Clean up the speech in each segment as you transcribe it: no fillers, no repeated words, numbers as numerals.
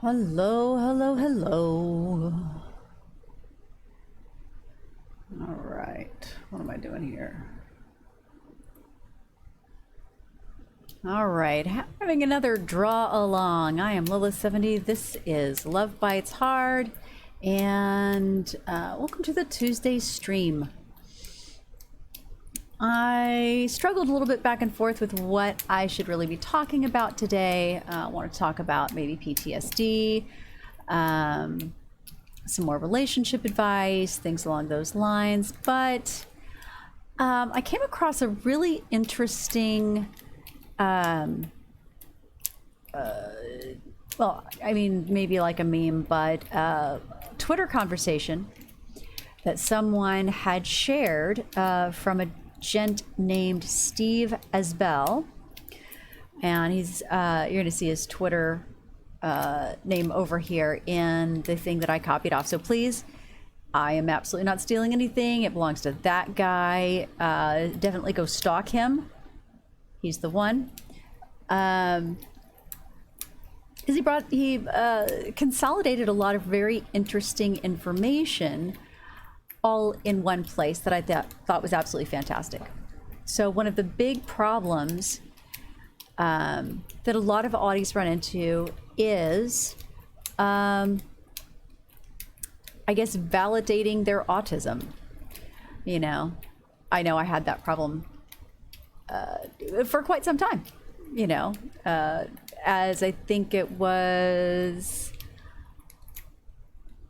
Hello, hello, hello. All right, what am I doing here? All right, having another draw along. I am Lilith70. This is Love Bites Hard, and welcome to the Tuesday stream. I struggled a little bit back and forth with what I should really be talking about today. I want to talk about maybe PTSD, some more relationship advice, things along those lines. But I came across a really interesting, well, I mean, maybe like a meme, but Twitter conversation that someone had shared from a gent named Steve Asbell, and he's you're gonna see his Twitter name over here in the thing that I copied off. So please, I am absolutely not stealing anything. It belongs to that guy. Definitely go stalk him. He's the one. Because he consolidated a lot of very interesting information all in one place that I thought was absolutely fantastic. So one of the big problems that a lot of audis run into is, I guess, validating their autism. You know I had that problem for quite some time, as I think it was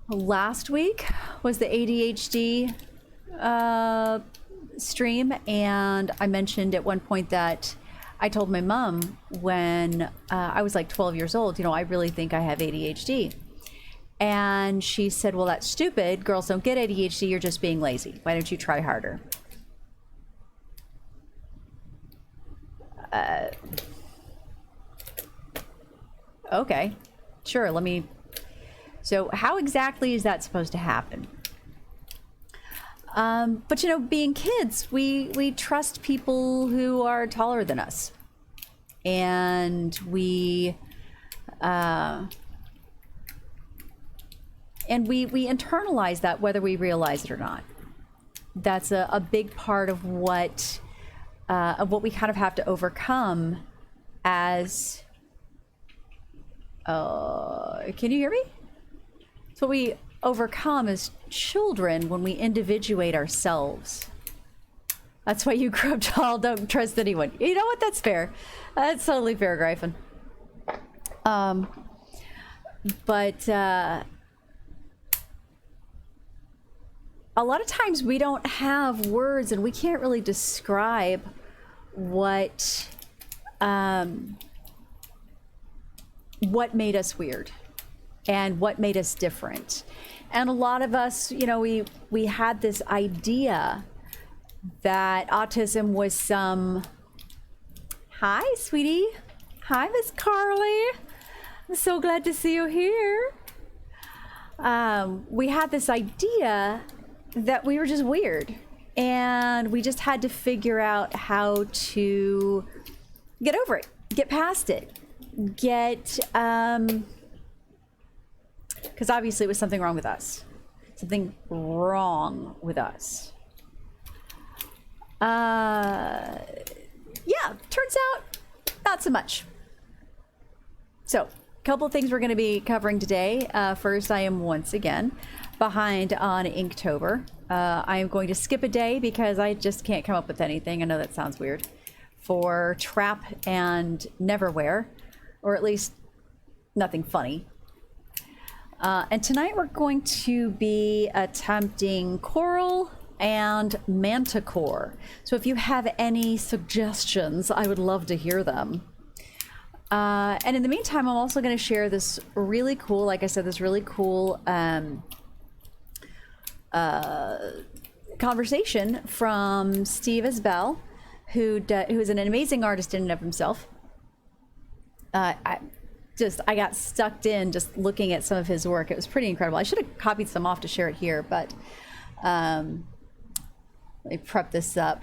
last week was the ADHD stream, and I mentioned at one point that I told my mom when I was like 12 years old, I really think I have ADHD. And she said, well, that's stupid. Girls don't get ADHD. You're just being lazy. Why don't you try harder? Okay, sure. So how exactly is that supposed to happen? But being kids, we trust people who are taller than us, and we internalize that whether we realize it or not. That's a big part of what we kind of have to overcome as. Can you hear me? It's what we overcome as children when we individuate ourselves. That's why you grew up tall, don't trust anyone. You know what? That's fair. That's totally fair, Gryphon. But a lot of times we don't have words and we can't really describe what made us weird and what made us different. And a lot of us, we had this idea that autism was some... Hi, sweetie. Hi, Miss Carly. I'm so glad to see you here. We had this idea that we were just weird, and we just had to figure out how to get over it, get past it, because obviously it was something wrong with us. Something wrong with us. Yeah, turns out not so much. So, a couple things we're going to be covering today. First, I am once again behind on Inktober. I am going to skip a day because I just can't come up with anything. I know that sounds weird. For Trap and Neverwhere, or at least nothing funny. And tonight we're going to be attempting Coral and Manticore. So if you have any suggestions, I would love to hear them. And in the meantime, I'm also going to share this really cool, like I said, this really cool conversation from Steve Asbell, who is an amazing artist in and of himself. I got sucked in just looking at some of his work. It was pretty incredible. I should have copied some off to share it here, but let me prep this up.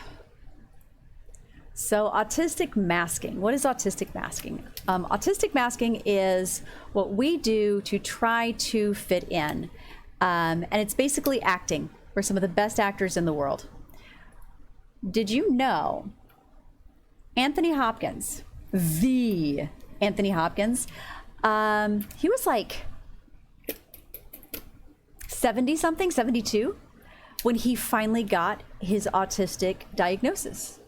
So autistic masking. What is autistic masking? Autistic masking is what we do to try to fit in. And it's basically acting. We're some of the best actors in the world. Did you know Anthony Hopkins, the Anthony Hopkins, he was like 70 something, 72, when he finally got his autistic diagnosis.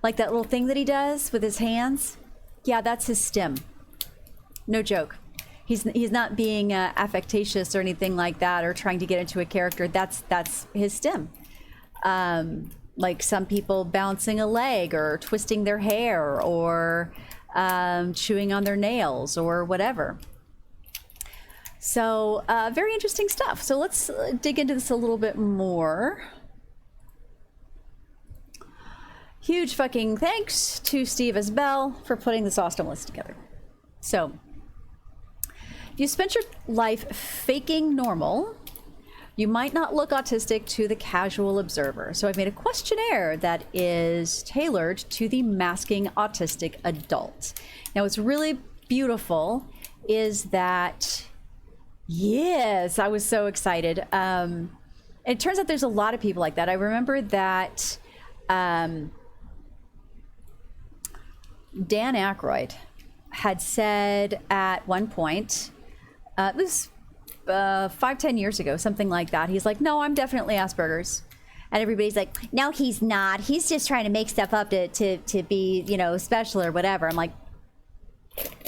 Like that little thing that he does with his hands. Yeah, that's his stim. No joke. He's not being affectatious or anything like that, or trying to get into a character. That's his stim. Like some people bouncing a leg or twisting their hair or chewing on their nails or whatever. So very interesting stuff. So let's dig into this a little bit more. Huge fucking thanks to Steve Isbell for putting this awesome list together. So, if you spent your life faking normal, you might not look autistic to the casual observer. So I've made a questionnaire that is tailored to the masking autistic adult. Now, what's really beautiful is that, yes, I was so excited. It turns out there's a lot of people like that. I remember that Dan Aykroyd had said at one point, this 5-10 years ago, something like that. He's like, no, I'm definitely Asperger's. And everybody's like, no, he's not. He's just trying to make stuff up to be, you know, special or whatever. I'm like,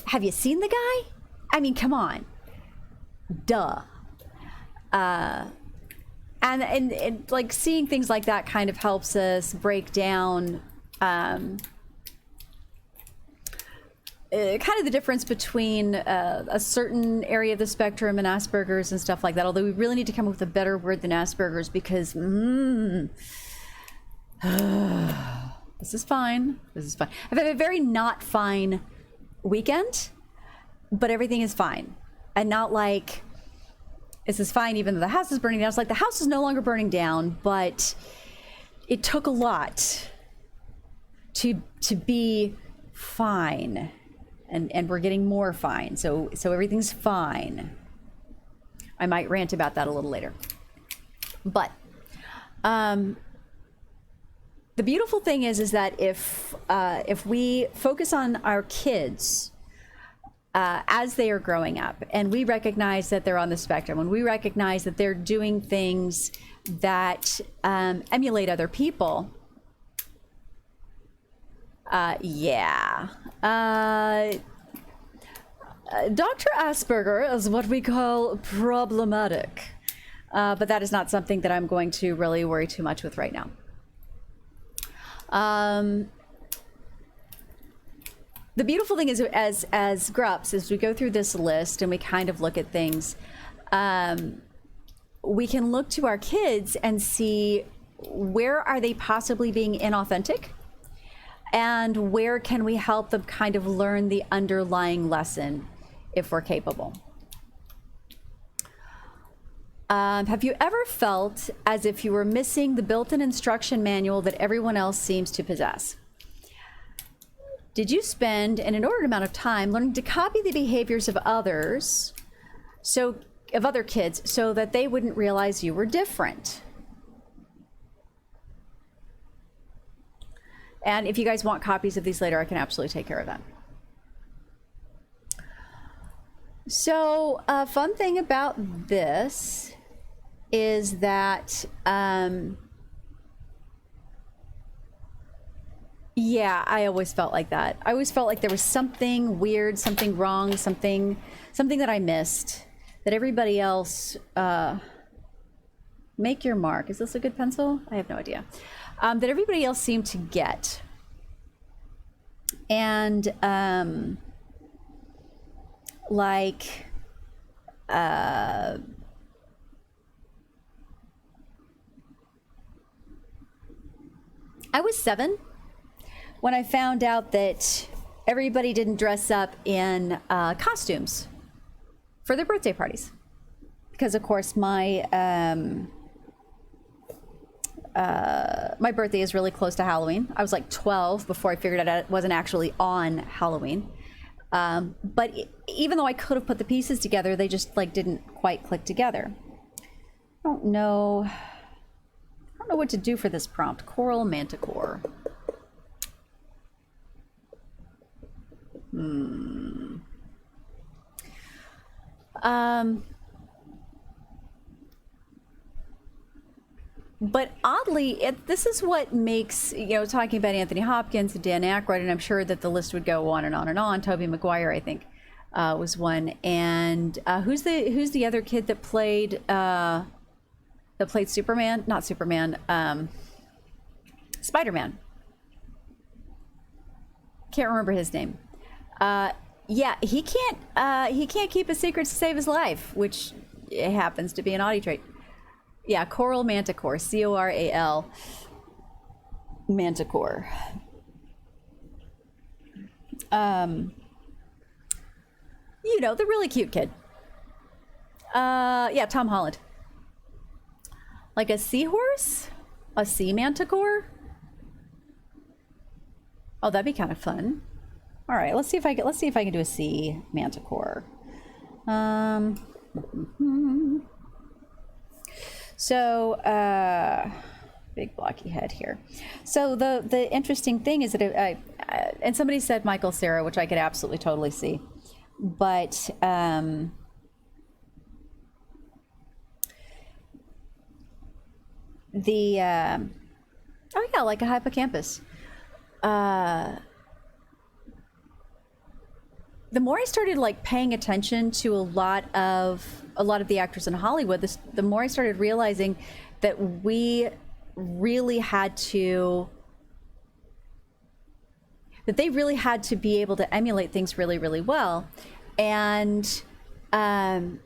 have you seen the guy? I mean, come on. Duh. And like seeing things like that kind of helps us break down kind of the difference between a certain area of the spectrum and Asperger's and stuff like that. Although we really need to come up with a better word than Asperger's, because this is fine. This is fine. I've had a very not fine weekend, but everything is fine. And not like this is fine even though the house is burning down. It's like the house is no longer burning down, but it took a lot to be fine. And we're getting more fine. So everything's fine. I might rant about that a little later. But the beautiful thing is that if we focus on our kids as they are growing up, and we recognize that they're on the spectrum, and we recognize that they're doing things that emulate other people, Dr. Asperger is what we call problematic, but that is not something that I'm going to really worry too much with right now. The beautiful thing is, as Grups, as we go through this list and we kind of look at things, we can look to our kids and see where are they possibly being inauthentic, and where can we help them kind of learn the underlying lesson if we're capable. Have you ever felt as if you were missing the built-in instruction manual that everyone else seems to possess? Did you spend an inordinate amount of time learning to copy the behaviors of others, of other kids, so that they wouldn't realize you were different? And if you guys want copies of these later, I can absolutely take care of that. So a fun thing about this is that, yeah, I always felt like that. I always felt like there was something weird, something wrong, something that I missed, that everybody else, make your mark. Is this a good pencil? I have no idea. That everybody else seemed to get. And I was 7 when I found out that everybody didn't dress up in costumes for their birthday parties. Because of course my my birthday is really close to Halloween. I was like 12 before I figured out it wasn't actually on Halloween. But even though I could have put the pieces together, they just like didn't quite click together. I don't know what to do for this prompt. Coral manticore. But oddly, this is what makes, talking about Anthony Hopkins and Dan Aykroyd, and I'm sure that the list would go on and on and on. Tobey Maguire, I think, was one. And who's the other kid that played Superman? Not Superman. Spider-Man. Can't remember his name. Yeah, he can't keep a secret to save his life, which happens to be an Audie trait. Yeah, coral manticore, Coral manticore. The really cute kid. Yeah, Tom Holland. Like a seahorse? A sea manticore? Oh, that'd be kind of fun. All right, let's see if I can do a sea manticore. So, big blocky head here. So the interesting thing is that and somebody said Michael Cera, which I could absolutely totally see, but oh yeah, like a hippocampus. The more I started like paying attention to a lot of the actors in Hollywood, the more I started realizing that they really had to be able to emulate things really, really well. And then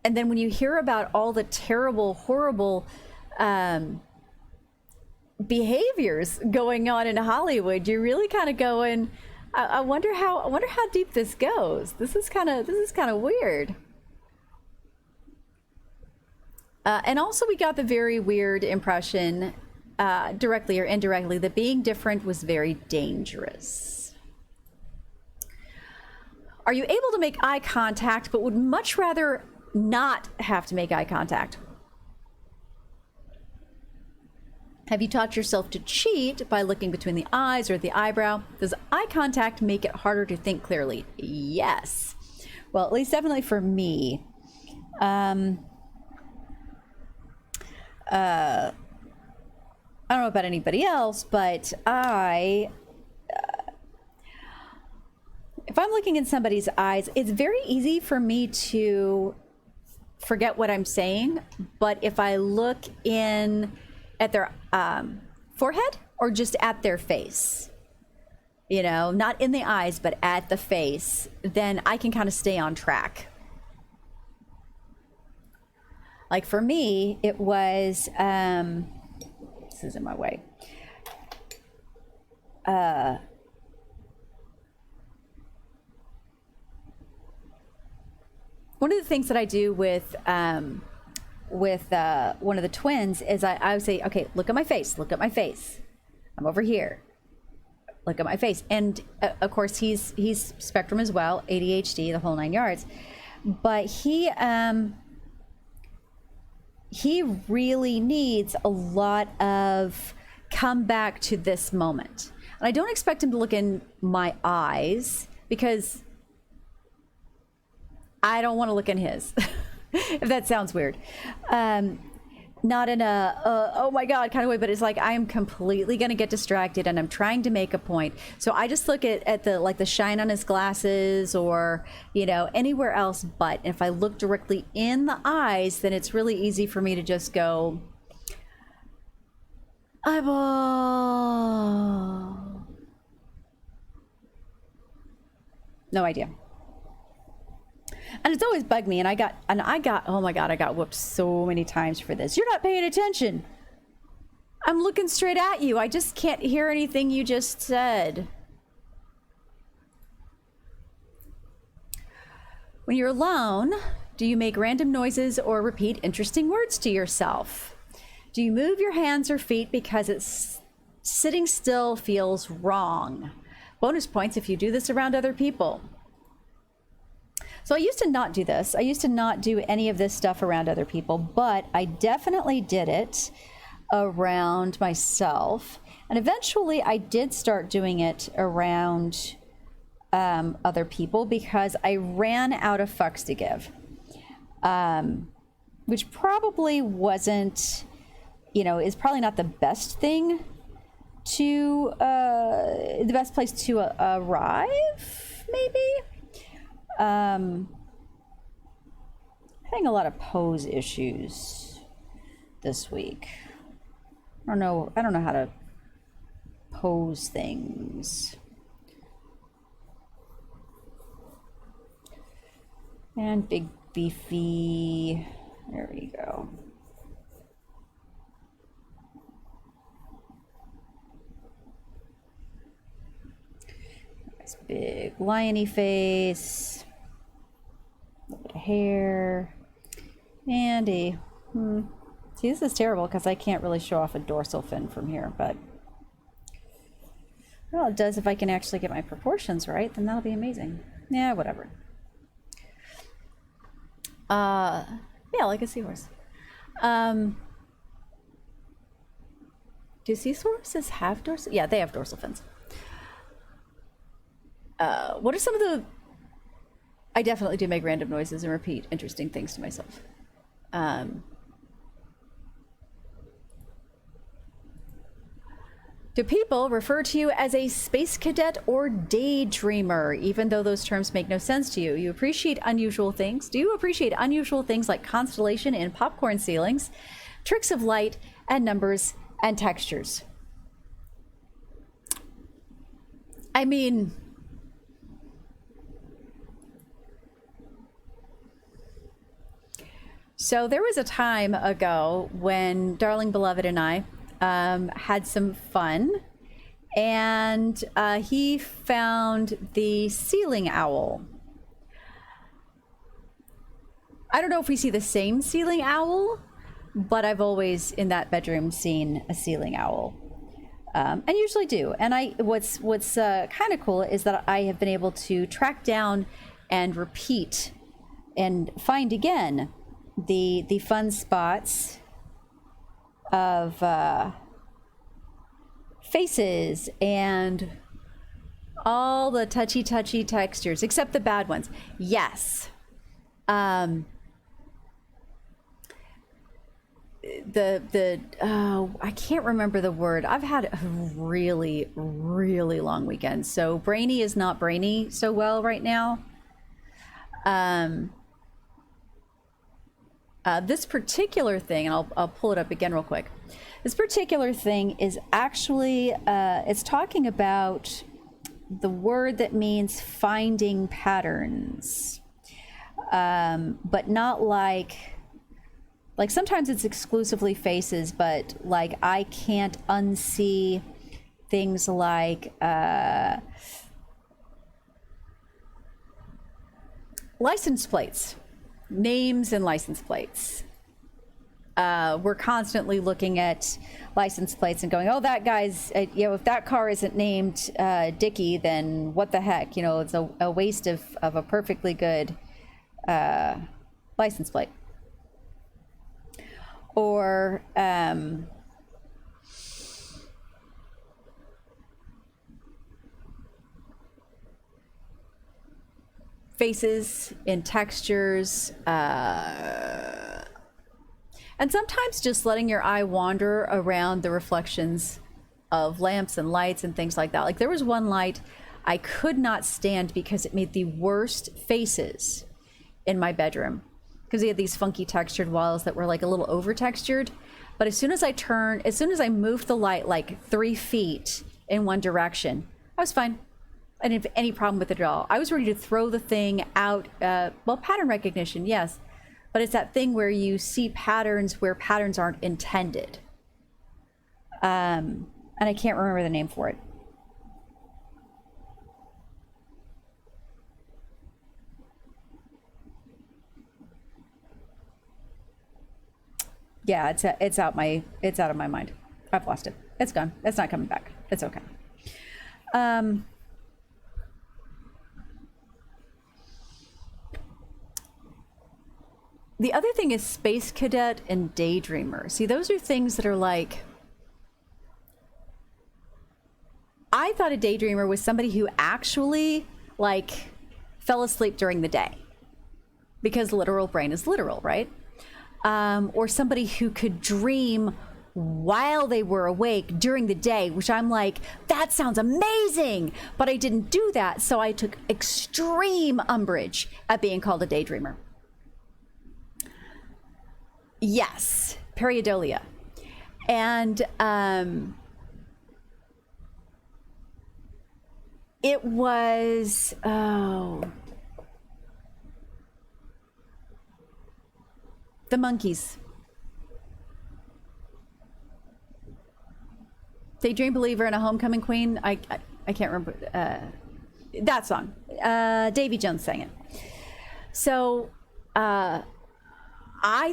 when you hear about all the terrible, horrible behaviors going on in Hollywood, you're really kind of going, I wonder how deep this goes. This is kind of weird. And also we got the very weird impression, directly or indirectly, that being different was very dangerous. Are you able to make eye contact but would much rather not have to make eye contact? Have you taught yourself to cheat by looking between the eyes or the eyebrow? Does eye contact make it harder to think clearly? Yes. Well, at least definitely for me. I don't know about anybody else, but if I'm looking in somebody's eyes, it's very easy for me to forget what I'm saying. But if I look in at their forehead or just at their face, not in the eyes, but at the face, then I can kind of stay on track. Like for me, it was, this is in my way. One of the things that I do with one of the twins is I would say, okay, look at my face. I'm over here. Look at my face. And of course he's spectrum as well, ADHD, the whole 9 yards. But he really needs a lot of come back to this moment. And I don't expect him to look in my eyes because I don't want to look in his. If that sounds weird. Not in a oh my god kind of way, but it's like I am completely gonna get distracted and I'm trying to make a point, so I just look at the shine on his glasses or anywhere else. But if I look directly in the eyes, then it's really easy for me to just go eyeball. No idea. And it's always bugged me, and I got oh my god, I got whooped so many times for this. You're not paying attention. I'm looking straight at you. I just can't hear anything you just said. When you're alone, do you make random noises or repeat interesting words to yourself? Do you move your hands or feet because sitting still feels wrong? Bonus points if you do this around other people. So I used to not do this. I used to not do any of this stuff around other people, but I definitely did it around myself. And eventually I did start doing it around other people because I ran out of fucks to give. Which probably wasn't, is probably not the best thing to, the best place to arrive, maybe? Having a lot of pose issues this week. I don't know how to pose things. And big beefy. There we go. Nice big liony face. A little bit of hair. And a see, this is terrible because I can't really show off a dorsal fin from here, but well, it does if I can actually get my proportions right, then that'll be amazing. Yeah, whatever. Yeah, like a seahorse. Do seahorses have dorsal? Yeah, they have dorsal fins. What are some of the... I definitely do make random noises and repeat interesting things to myself. Do people refer to you as a space cadet or daydreamer, even though those terms make no sense to you? You appreciate unusual things. Do you appreciate unusual things like constellation and popcorn ceilings, tricks of light and numbers and textures? I mean, so there was a time ago when Darling Beloved and I had some fun, and he found the ceiling owl. I don't know if we see the same ceiling owl, but I've always in that bedroom seen a ceiling owl, and usually do. And what's kind of cool is that I have been able to track down and repeat and find again the fun spots of faces and all the touchy textures, except the bad ones. Yes. I can't remember the word. I've had a really long weekend, so brainy is not brainy so well right now. This particular thing, and I'll pull it up again real quick. This particular thing is actually, it's talking about the word that means finding patterns, but not like sometimes it's exclusively faces, but like I can't unsee things like license plates. Names and license plates. We're constantly looking at license plates and going, oh, that guy's, if that car isn't named Dickie, then what the heck? It's a waste of a perfectly good license plate. Or faces in textures, and sometimes just letting your eye wander around the reflections of lamps and lights and things like that. Like there was one light I could not stand because it made the worst faces in my bedroom because we had these funky textured walls that were like a little over textured. But as soon as I moved the light like 3 feet in one direction, I was fine. I didn't have any problem with it at all. I was ready to throw the thing out. Well, pattern recognition, yes. But it's that thing where you see patterns where patterns aren't intended. And I can't remember the name for it. Yeah, it's out of my mind. I've lost it. It's gone. It's not coming back. It's okay. The other thing is space cadet and daydreamer. See, those are things that are like, I thought a daydreamer was somebody who actually like fell asleep during the day, because literal brain is literal, right? Or somebody who could dream while they were awake during the day, which I'm like, that sounds amazing, but I didn't do that, so I took extreme umbrage at being called a daydreamer. Yes, pareidolia. And it was, the Monkees. Daydream Believer and a Homecoming Queen. I can't remember that song. Davy Jones sang it. So I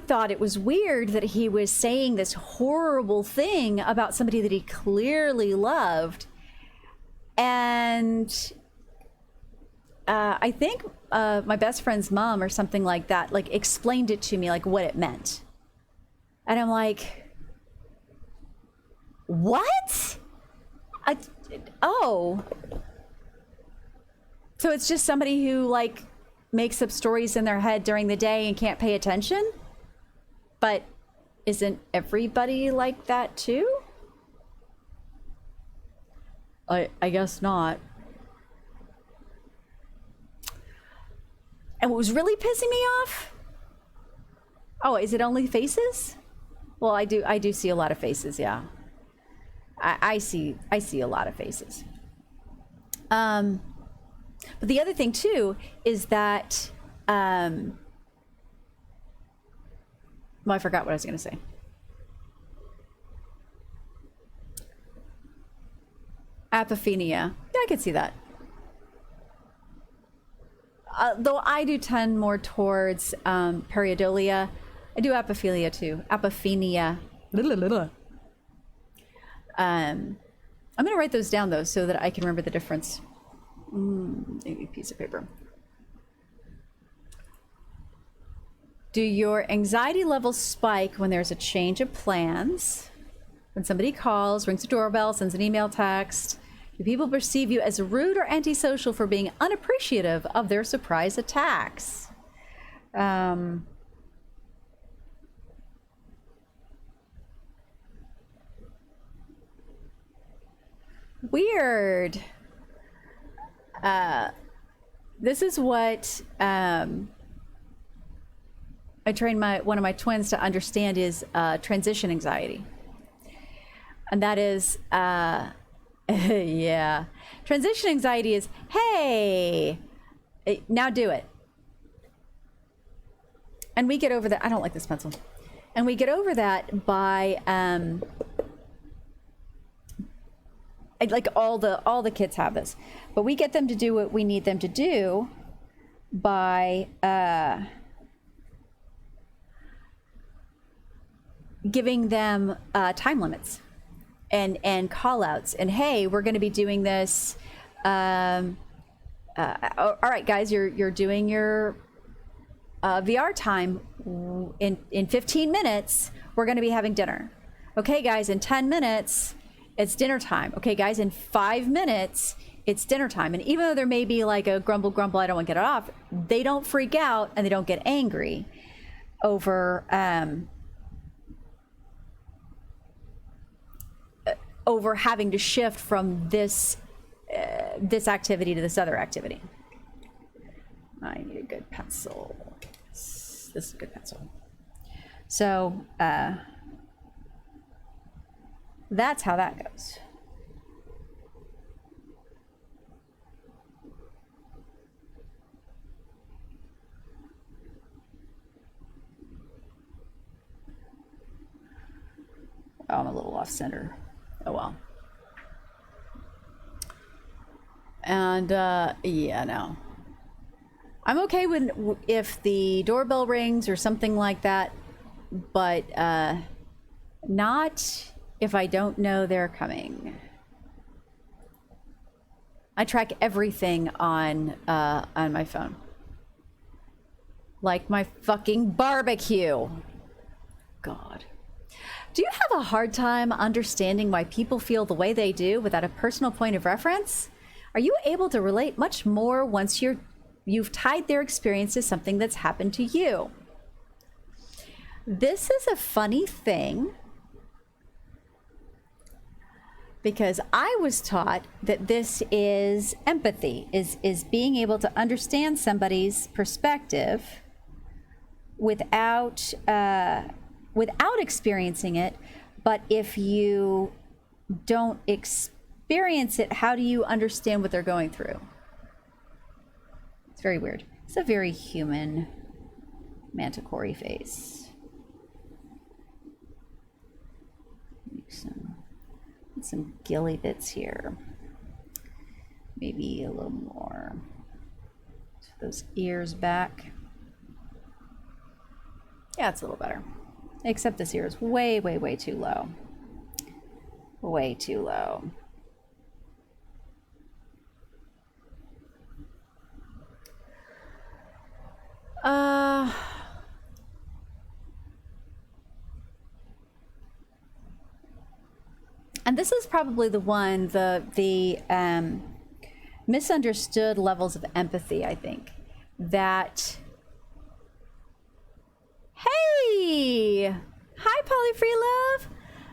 thought it was weird that he was saying this horrible thing about somebody that he clearly loved. And I think my best friend's mom or something like that, like, explained it to me, like, what it meant. And I'm like, what? Oh. So it's just somebody who, like, makes up stories in their head during the day and can't pay attention? But isn't everybody like that too? I guess not. And what was really pissing me off? Oh, is it only faces? Well, I do see a lot of faces, yeah. I see a lot of faces. But the other thing too is that well, I forgot what I was going to say. Apophenia. Yeah, I could see that. Though I do tend more towards pareidolia. I do apophilia too. Apophenia. I'm going to write those down though so that I can remember the difference. Maybe a piece of paper. Do your anxiety levels spike when there's a change of plans? When somebody calls, rings the doorbell, sends an email, text? Do people perceive you as rude or antisocial for being unappreciative of their surprise attacks? Weird. This is what I trained one of my twins to understand is transition anxiety. And that is, yeah. Transition anxiety is, hey, now do it. And we get over that. I don't like this pencil. And we get over that by, like all the kids have this, but we get them to do what we need them to do by giving them time limits and call outs, and hey, we're going to be doing this. All right, guys, you're doing your VR time in 15 minutes. We're going to be having dinner. Okay, guys, in 10 minutes. It's dinner time. Okay, guys, in 5 minutes, it's dinner time. And even though there may be like a grumble, I don't want to get it off, they don't freak out and they don't get angry over having to shift from this activity to this other activity. I need a good pencil. This is a good pencil. So, that's how that goes. Oh, I'm a little off center. Oh well. And yeah, no. I'm okay if the doorbell rings or something like that. but not if I don't know they're coming. I track everything on my phone. Like my fucking barbecue. God. Do you have a hard time understanding why people feel the way they do without a personal point of reference? Are you able to relate much more once you've tied their experience to something that's happened to you? This is a funny thing because I was taught that this is empathy, is being able to understand somebody's perspective without experiencing it. But if you don't experience it, how do you understand what they're going through? It's very weird. It's a very human manticore face. Make some gilly bits here. Maybe a little more. Those ears back. Yeah, it's a little better. Except this ear is way, way, way too low. Way too low. And this is probably the one, the misunderstood levels of empathy, I think. That, hey! Hi, Polyfree Love!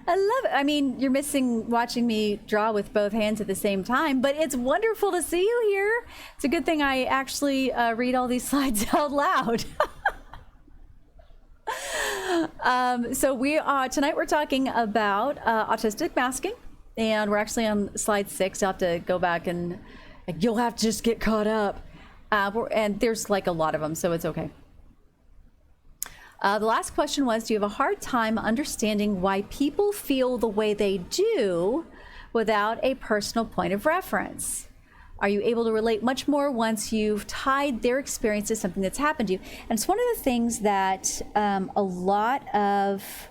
I love it. I mean, you're missing watching me draw with both hands at the same time, but it's wonderful to see you here. It's a good thing I actually read all these slides out loud. So tonight we're talking about autistic masking, and we're actually on slide 6. I'll have to go back and you'll have to just get caught up. And there's like a lot of them, so it's okay. The last question was, do you have a hard time understanding why people feel the way they do without a personal point of reference? Are you able to relate much more once you've tied their experience to something that's happened to you? And it's one of the things that a lot of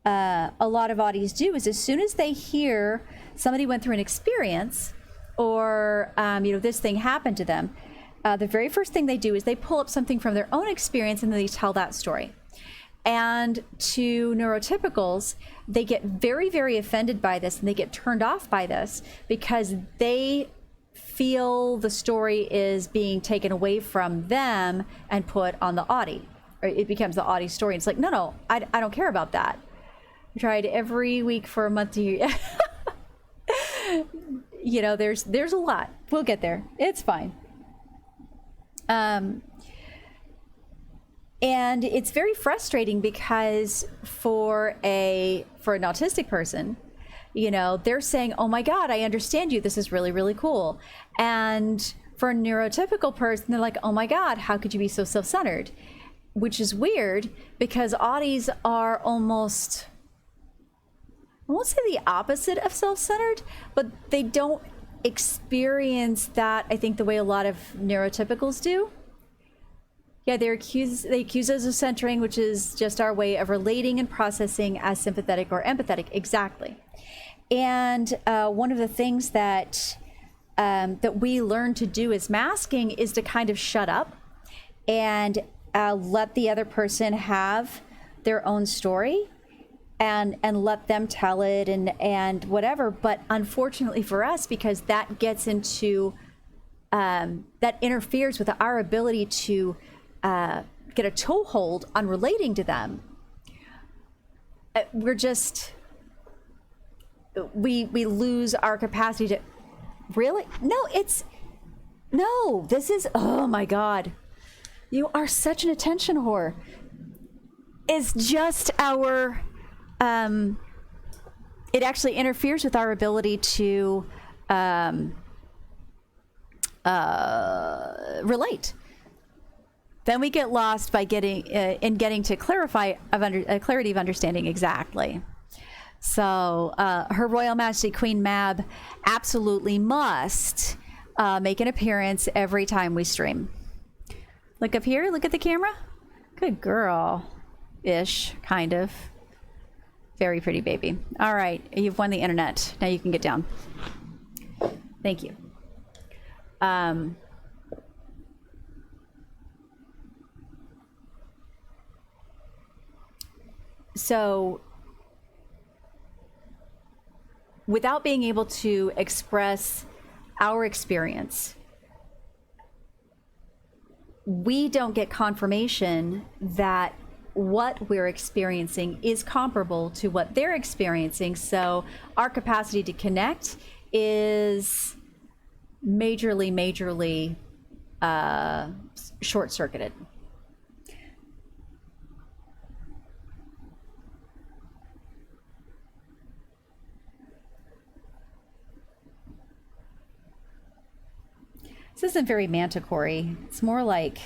audis do is, as soon as they hear somebody went through an experience or this thing happened to them, the very first thing they do is they pull up something from their own experience and then they tell that story. And to neurotypicals, they get very, very offended by this and they get turned off by this because they feel the story is being taken away from them and put on the Audi. Or it becomes the Audi story. It's like, no, I don't care about that. I tried every week for a month to hear. There's a lot. We'll get there. It's fine. And it's very frustrating because for an autistic person, they're saying, oh my God, I understand you. This is really, really cool. And for a neurotypical person, they're like, oh my God, how could you be so self-centered? Which is weird because Audis are almost, I won't say the opposite of self-centered, but they don't experience that, I think, the way a lot of neurotypicals do. Yeah, they accuse us of centering, which is just our way of relating and processing as sympathetic or empathetic. Exactly. And one of the things that we learn to do as masking is to kind of shut up and let the other person have their own story and let them tell it and whatever. But unfortunately for us, because that gets into, that interferes with our ability to get a toehold on relating to them, we're just, we lose our capacity to, really? No, this is, oh my God. You are such an attention whore. It's just our, it actually interferes with our ability to relate. Then we get lost by getting to clarity of understanding. Exactly. So Her Royal Majesty Queen Mab absolutely must make an appearance every time we stream. Look up here. Look at the camera. Good girl. ish, kind of. Very pretty baby. All right, you've won the internet. Now you can get down. Thank you. So without being able to express our experience, we don't get confirmation that what we're experiencing is comparable to what they're experiencing. So our capacity to connect is majorly short-circuited. This isn't very manticore-y. It's more like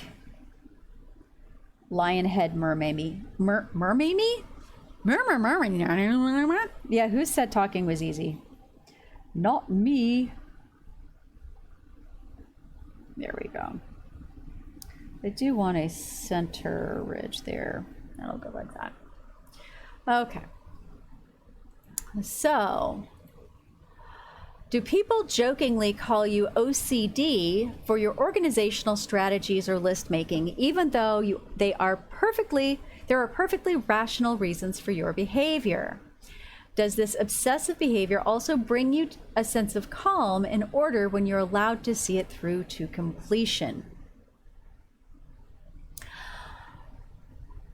lionhead mermaid-y. Mermaid-y? Yeah, who said talking was easy? Not me. There we go. I do want a center ridge there. That'll go like that. Okay. So, do people jokingly call you OCD for your organizational strategies or list making, even though there are perfectly rational reasons for your behavior? Does this obsessive behavior also bring you a sense of calm and order when you're allowed to see it through to completion?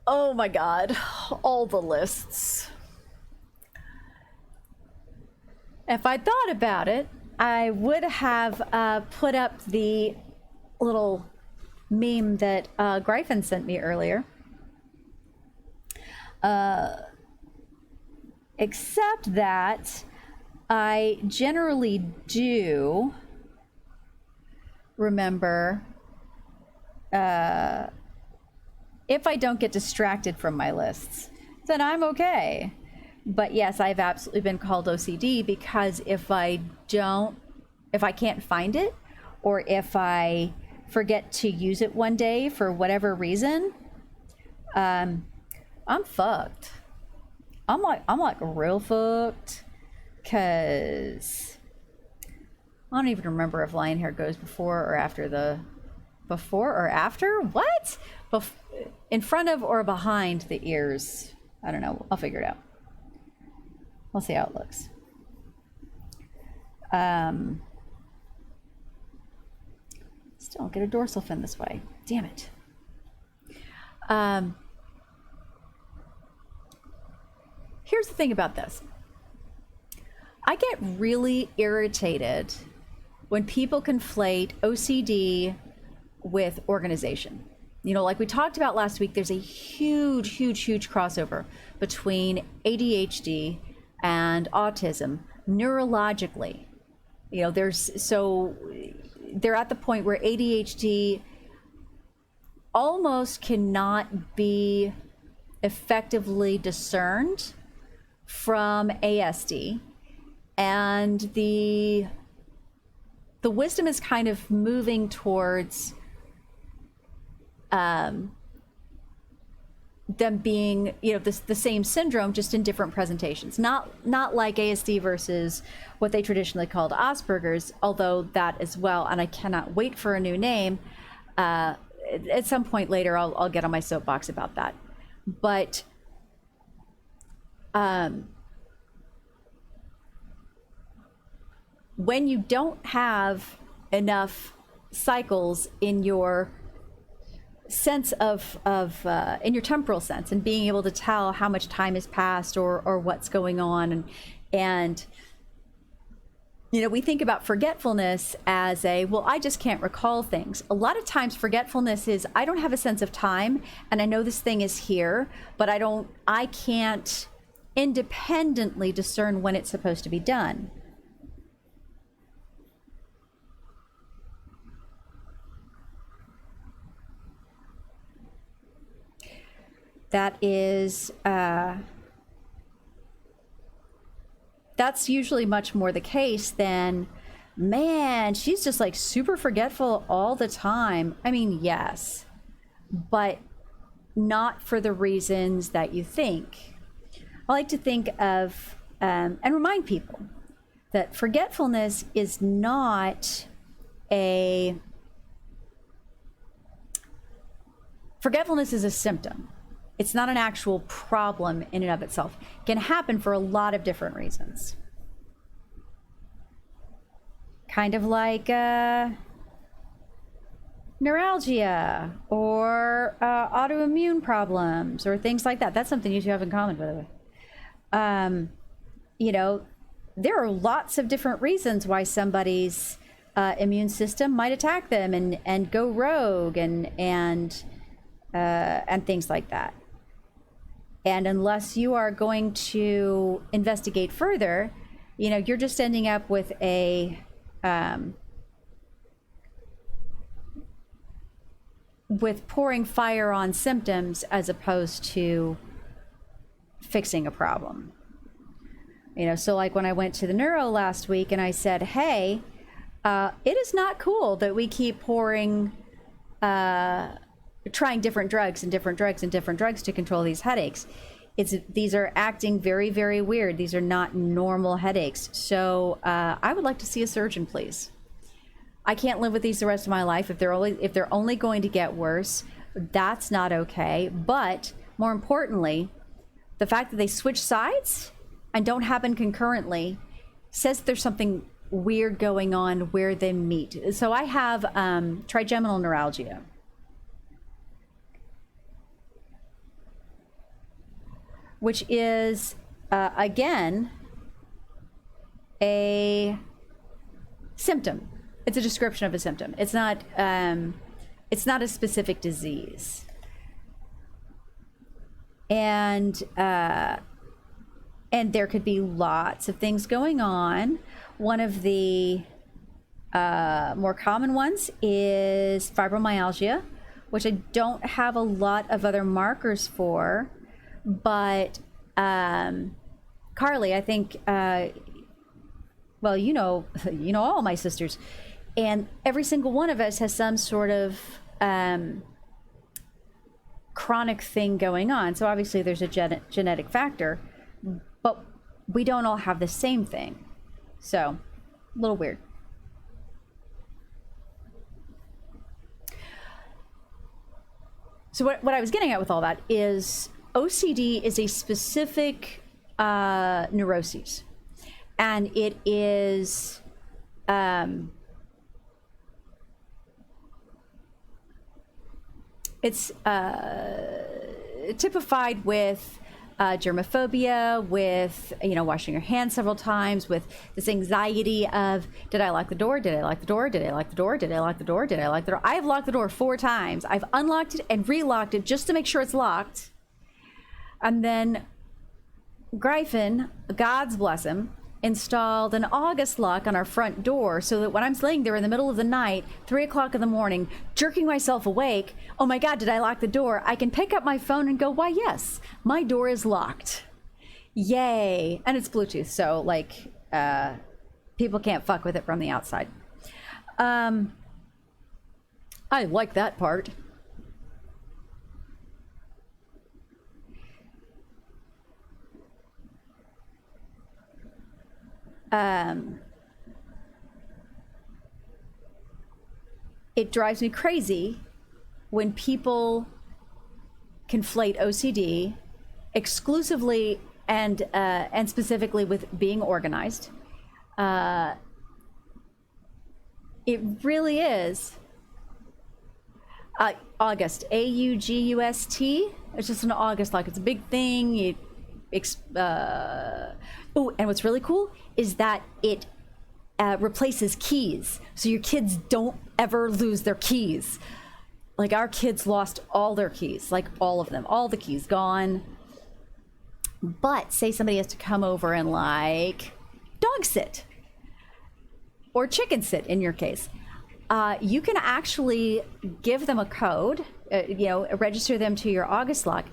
Oh my God, all the lists. If I thought about it, I would have put up the little meme that Gryphon sent me earlier. Except that I generally do remember if I don't get distracted from my lists, then I'm okay. But yes, I've absolutely been called OCD because if I can't find it, or if I forget to use it one day for whatever reason, I'm fucked. I'm like real fucked, cause I don't even remember if lion hair goes before or after what? In front of or behind the ears. I don't know. I'll figure it out. We'll see how it looks. Still don't get a dorsal fin this way. Damn it. Here's the thing about this. I get really irritated when people conflate OCD with organization. You know, like we talked about last week, there's a huge crossover between ADHD and autism neurologically. You know, they're at the point where ADHD almost cannot be effectively discerned from ASD, and the wisdom is kind of moving towards them being, you know, the same syndrome, just in different presentations. Not like ASD versus what they traditionally called Asperger's, although that as well, and I cannot wait for a new name. At some point later, I'll get on my soapbox about that. But when you don't have enough cycles in your sense of in your temporal sense, and being able to tell how much time has passed or what's going on, and you know, we think about forgetfulness as well, I just can't recall things. A lot of times forgetfulness is, I don't have a sense of time, and I know this thing is here, but I can't independently discern when it's supposed to be done. That is, that's usually much more the case than, man, she's just like super forgetful all the time. I mean, yes, but not for the reasons that you think. I like to think of and remind people that forgetfulness is not forgetfulness is a symptom. It's not an actual problem in and of itself. It can happen for a lot of different reasons. Kind of like neuralgia or autoimmune problems or things like that. That's something you two have in common, by the way. You know, there are lots of different reasons why somebody's immune system might attack them and go rogue and things like that. And unless you are going to investigate further, you know, you're just ending up with with pouring fire on symptoms as opposed to fixing a problem. You know, so like when I went to the neuro last week and I said, hey, it is not cool that we keep pouring, trying different drugs and different drugs and different drugs to control these headaches. These are acting very, very weird. These are not normal headaches. So I would like to see a surgeon, please. I can't live with these the rest of my life. If they're only going to get worse, that's not okay. But more importantly, the fact that they switch sides and don't happen concurrently says there's something weird going on where they meet. So I have trigeminal neuralgia. Which is, again, a symptom. It's a description of a symptom. It's not a specific disease. And there could be lots of things going on. One of the more common ones is fibromyalgia, which I don't have a lot of other markers for. But Carly, I think, well, you know all my sisters, and every single one of us has some sort of chronic thing going on. So obviously there's a genetic factor, but we don't all have the same thing. So a little weird. So what I was getting at with all that is OCD is a specific neuroses, and it is it's typified with germophobia, with washing your hands several times, with this anxiety of, did I lock the door? Did I lock the door? Did I lock the door? Did I lock the door? Did I lock the door? I have locked the door 4 times. I've unlocked it and relocked it just to make sure it's locked. And then Gryphon, God's bless him, installed an August lock on our front door so that when I'm laying there in the middle of the night, 3 o'clock in the morning, jerking myself awake, oh my God, did I lock the door? I can pick up my phone and go, why, yes, my door is locked. Yay. And it's Bluetooth, so like people can't fuck with it from the outside. I like that part. It drives me crazy when people conflate OCD exclusively and specifically with being organized. It really is. August, AUGUST. It's just an August lock. It's a big thing. Oh, and what's really cool is that it replaces keys. So your kids don't ever lose their keys. Like our kids lost all their keys, like all of them, all the keys gone. But say somebody has to come over and like dog sit or chicken sit in your case. You can actually give them a code, register them to your August lock,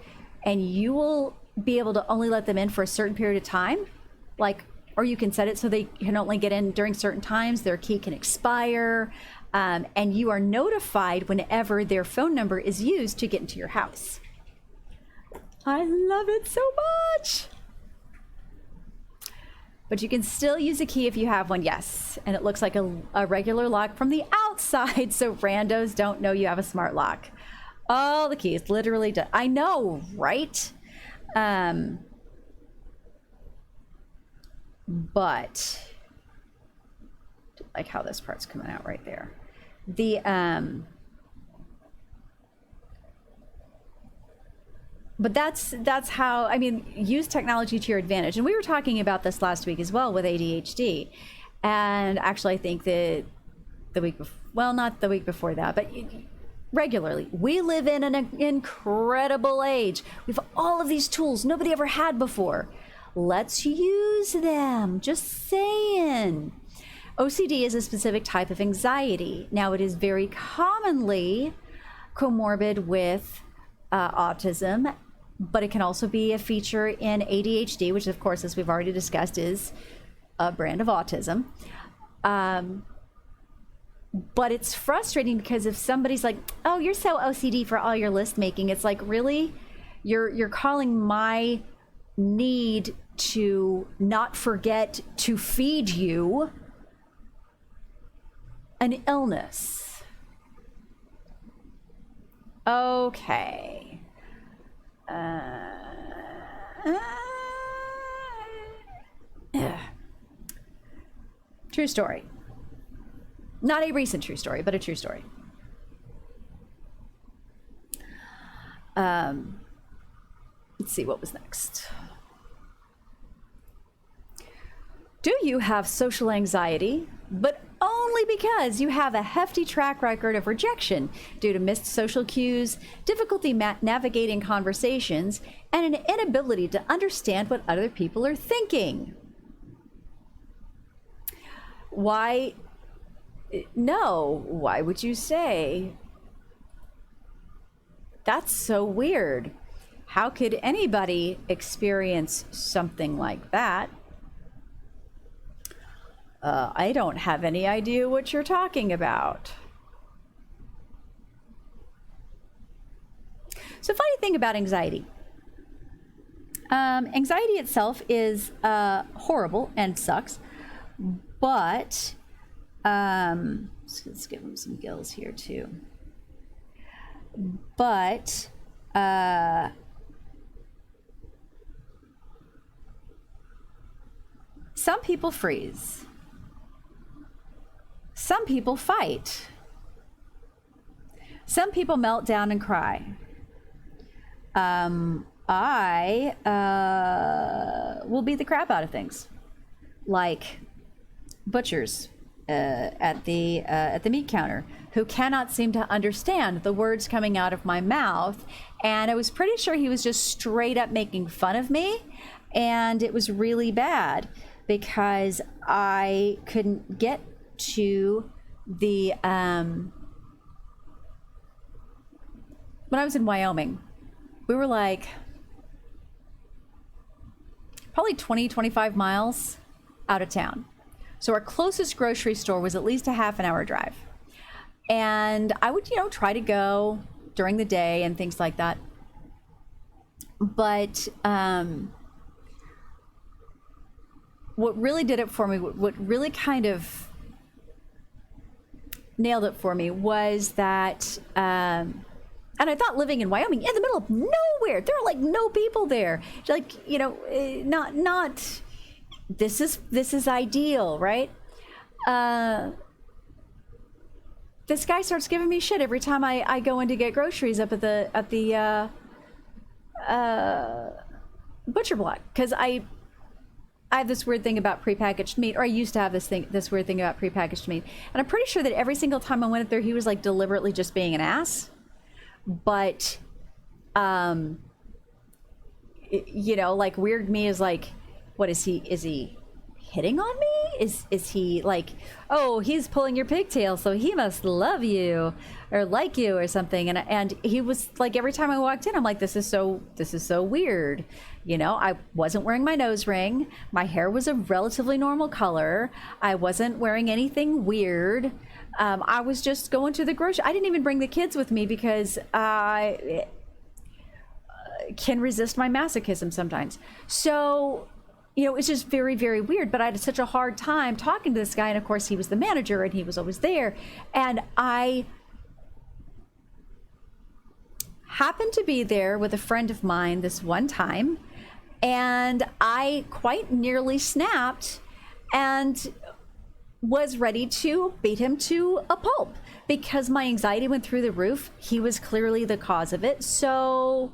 and you will be able to only let them in for a certain period of time. Or you can set it so they can only get in during certain times. Their key can expire, and you are notified whenever their phone number is used to get into your house. I love it so much. But you can still use a key if you have one, yes. And it looks like a regular lock from the outside, so randos don't know you have a smart lock. All the keys literally do. I know, right? But like how this part's coming out right there. But that's how, I mean, use technology to your advantage. And we were talking about this last week as well with ADHD. And actually, I think that the week before, well, not the week before that, but regularly, we live in an incredible age. We have all of these tools nobody ever had before. Let's use them. Just saying. OCD is a specific type of anxiety. Now, it is very commonly comorbid with autism, but it can also be a feature in ADHD, which of course, as we've already discussed, is a brand of autism. But it's frustrating because if somebody's like, oh, you're so OCD for all your list making, it's like, really? You're calling my need to not forget to feed you an illness. Okay. True story. Not a recent true story, but a true story. Let's see what was next. Do you have social anxiety, but only because you have a hefty track record of rejection due to missed social cues, difficulty navigating conversations, and an inability to understand what other people are thinking? Why? No. Why would you say? That's so weird. How could anybody experience something like that? I don't have any idea what you're talking about. So, funny thing about anxiety. Anxiety itself is horrible and sucks, but let's give them some gills here too. But some people freeze. Some people fight. Some people melt down and cry. I will beat the crap out of things, like butchers at the meat counter who cannot seem to understand the words coming out of my mouth, and I was pretty sure he was just straight up making fun of me, and it was really bad because I couldn't get to the when I was in Wyoming, we were like probably 20-25 miles out of town. So our closest grocery store was at least a half an hour drive. And I would, try to go during the day and things like that. But what really did it for me, what really kind of nailed it for me was that, and I thought living in Wyoming, in the middle of nowhere, there are like no people there. Like, not, this is ideal, right? This guy starts giving me shit every time I go in to get groceries up at the butcher block, because I have this weird thing about prepackaged meat, or I used to have this weird thing about prepackaged meat, and I'm pretty sure that every single time I went up there, he was like deliberately just being an ass. But, like weird me is like, what is he? Is he hitting on me? Is he like, oh, he's pulling your pigtail, so he must love you or like you or something? And he was like, every time I walked in, I'm like, this is so weird. I wasn't wearing my nose ring. My hair was a relatively normal color. I wasn't wearing anything weird. I was just going to the grocery. I didn't even bring the kids with me because can resist my masochism sometimes. So, you know, it's just very, very weird. But I had such a hard time talking to this guy. And of course, he was the manager and he was always there. And I happened to be there with a friend of mine this one time. And I quite nearly snapped and was ready to beat him to a pulp because my anxiety went through the roof. He was clearly the cause of it. So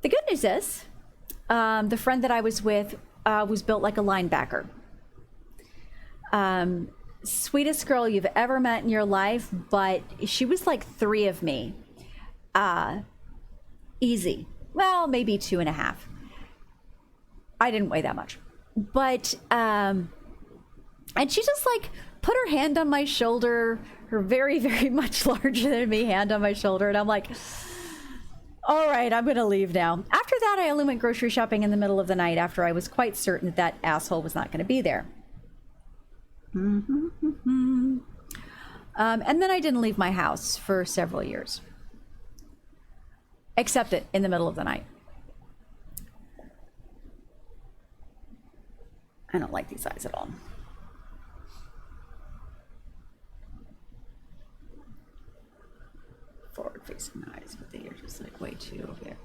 the good news is the friend that I was with was built like a linebacker. Sweetest girl you've ever met in your life, but she was like 3 of me. Easy. Well, maybe 2.5. I didn't weigh that much. But, and she just like put her hand on my shoulder, her very, very much larger than me hand on my shoulder. And I'm like, all right, I'm going to leave now. After that, I only went grocery shopping in the middle of the night after I was quite certain that that asshole was not going to be there. And then I didn't leave my house for several years. Except it in the middle of the night. I don't like these eyes at all. Forward facing eyes, but they are just like way too over there.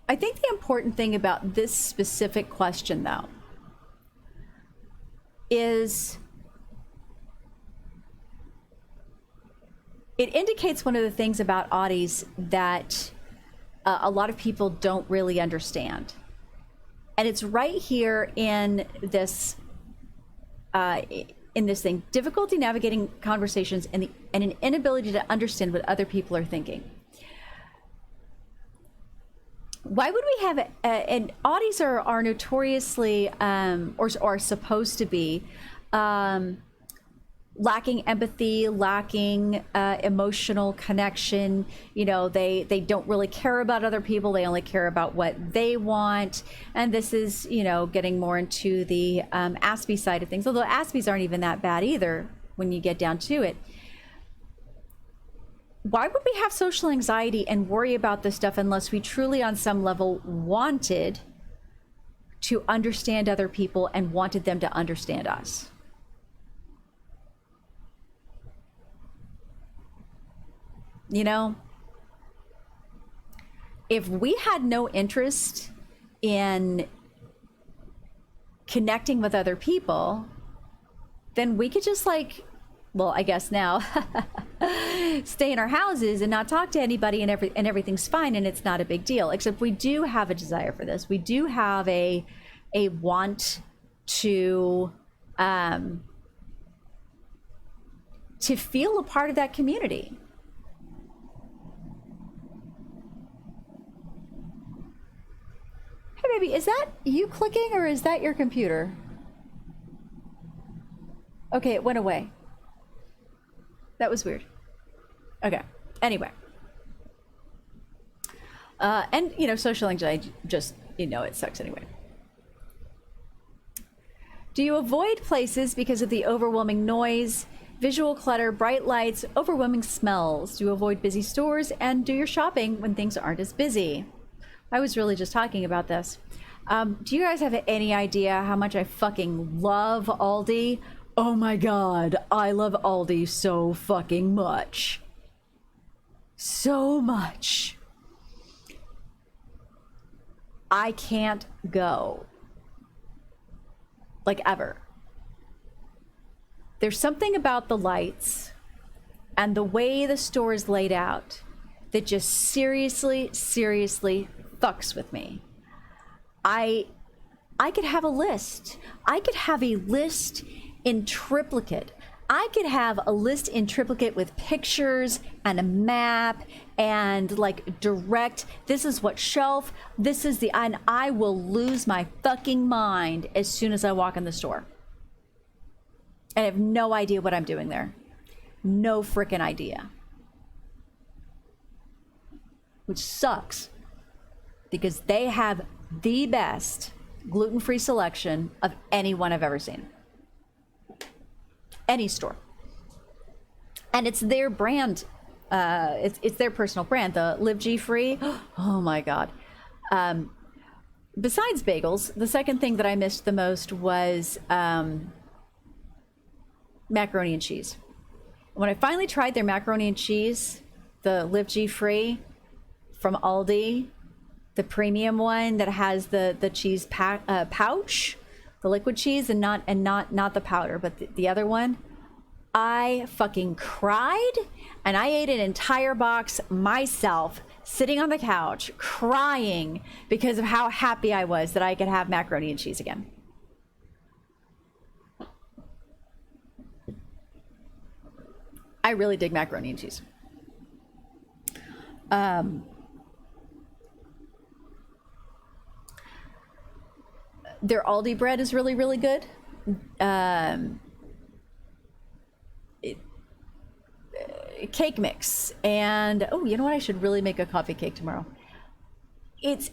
I think the important thing about this specific question, though, is it indicates one of the things about Audis that a lot of people don't really understand. And it's right here in this thing: difficulty navigating conversations and an inability to understand what other people are thinking. Why would we have and Audis are notoriously or are supposed to be lacking empathy, lacking emotional connection. You know, they don't really care about other people. They only care about what they want. And this is, you know, getting more into the Aspie side of things, although Aspies aren't even that bad either when you get down to it. Why would we have social anxiety and worry about this stuff unless we truly on some level wanted to understand other people and wanted them to understand us? You know, if we had no interest in connecting with other people, then we could just like, well, I guess now stay in our houses and not talk to anybody, and everything's fine, and it's not a big deal. Except we do have a desire for this. We do have a want to feel a part of that community. Hey, baby, is that you clicking or is that your computer? Okay, it went away. That was weird. Okay, anyway. And, you know, social anxiety, just, you know, it sucks anyway. Do you avoid places because of the overwhelming noise, visual clutter, bright lights, overwhelming smells? Do you avoid busy stores and do your shopping when things aren't as busy? I was really just talking about this. Do you guys have any idea how much I fucking love Aldi? Oh my God, I love Aldi so fucking much. So much. I can't go. Like ever. There's something about the lights and the way the store is laid out that just seriously fucks with me. I could have a list. I could have a list in triplicate. I could have a list in triplicate with pictures and a map and like direct, this is what shelf, this is the, and I will lose my fucking mind as soon as I walk in the store. And I have no idea what I'm doing there. No freaking idea. Which sucks because they have the best gluten-free selection of anyone I've ever seen. Any store. and it's their brand. It's their personal brand, the Live G Free. Oh my God. Besides bagels, the second thing that I missed the most was macaroni and cheese. When I finally tried their macaroni and cheese, the Live G Free from Aldi, the premium one that has the cheese pouch, the liquid cheese, and not the powder, but the other one, I fucking cried, and I ate an entire box myself, sitting on the couch, crying because of how happy I was that I could have macaroni and cheese again. I really dig macaroni and cheese. Their Aldi bread is really, really good. Cake mix, and oh, you know what? I should really make a coffee cake tomorrow. It's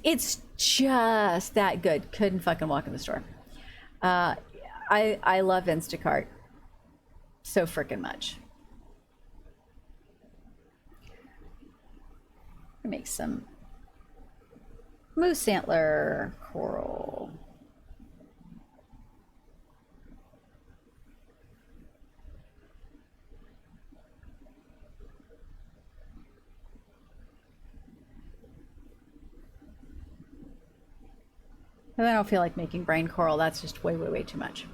just that good. Couldn't fucking walk in the store. I love Instacart so freaking much. Make some moose antler coral. And I don't feel like making brain coral. That's just way, way, way too much.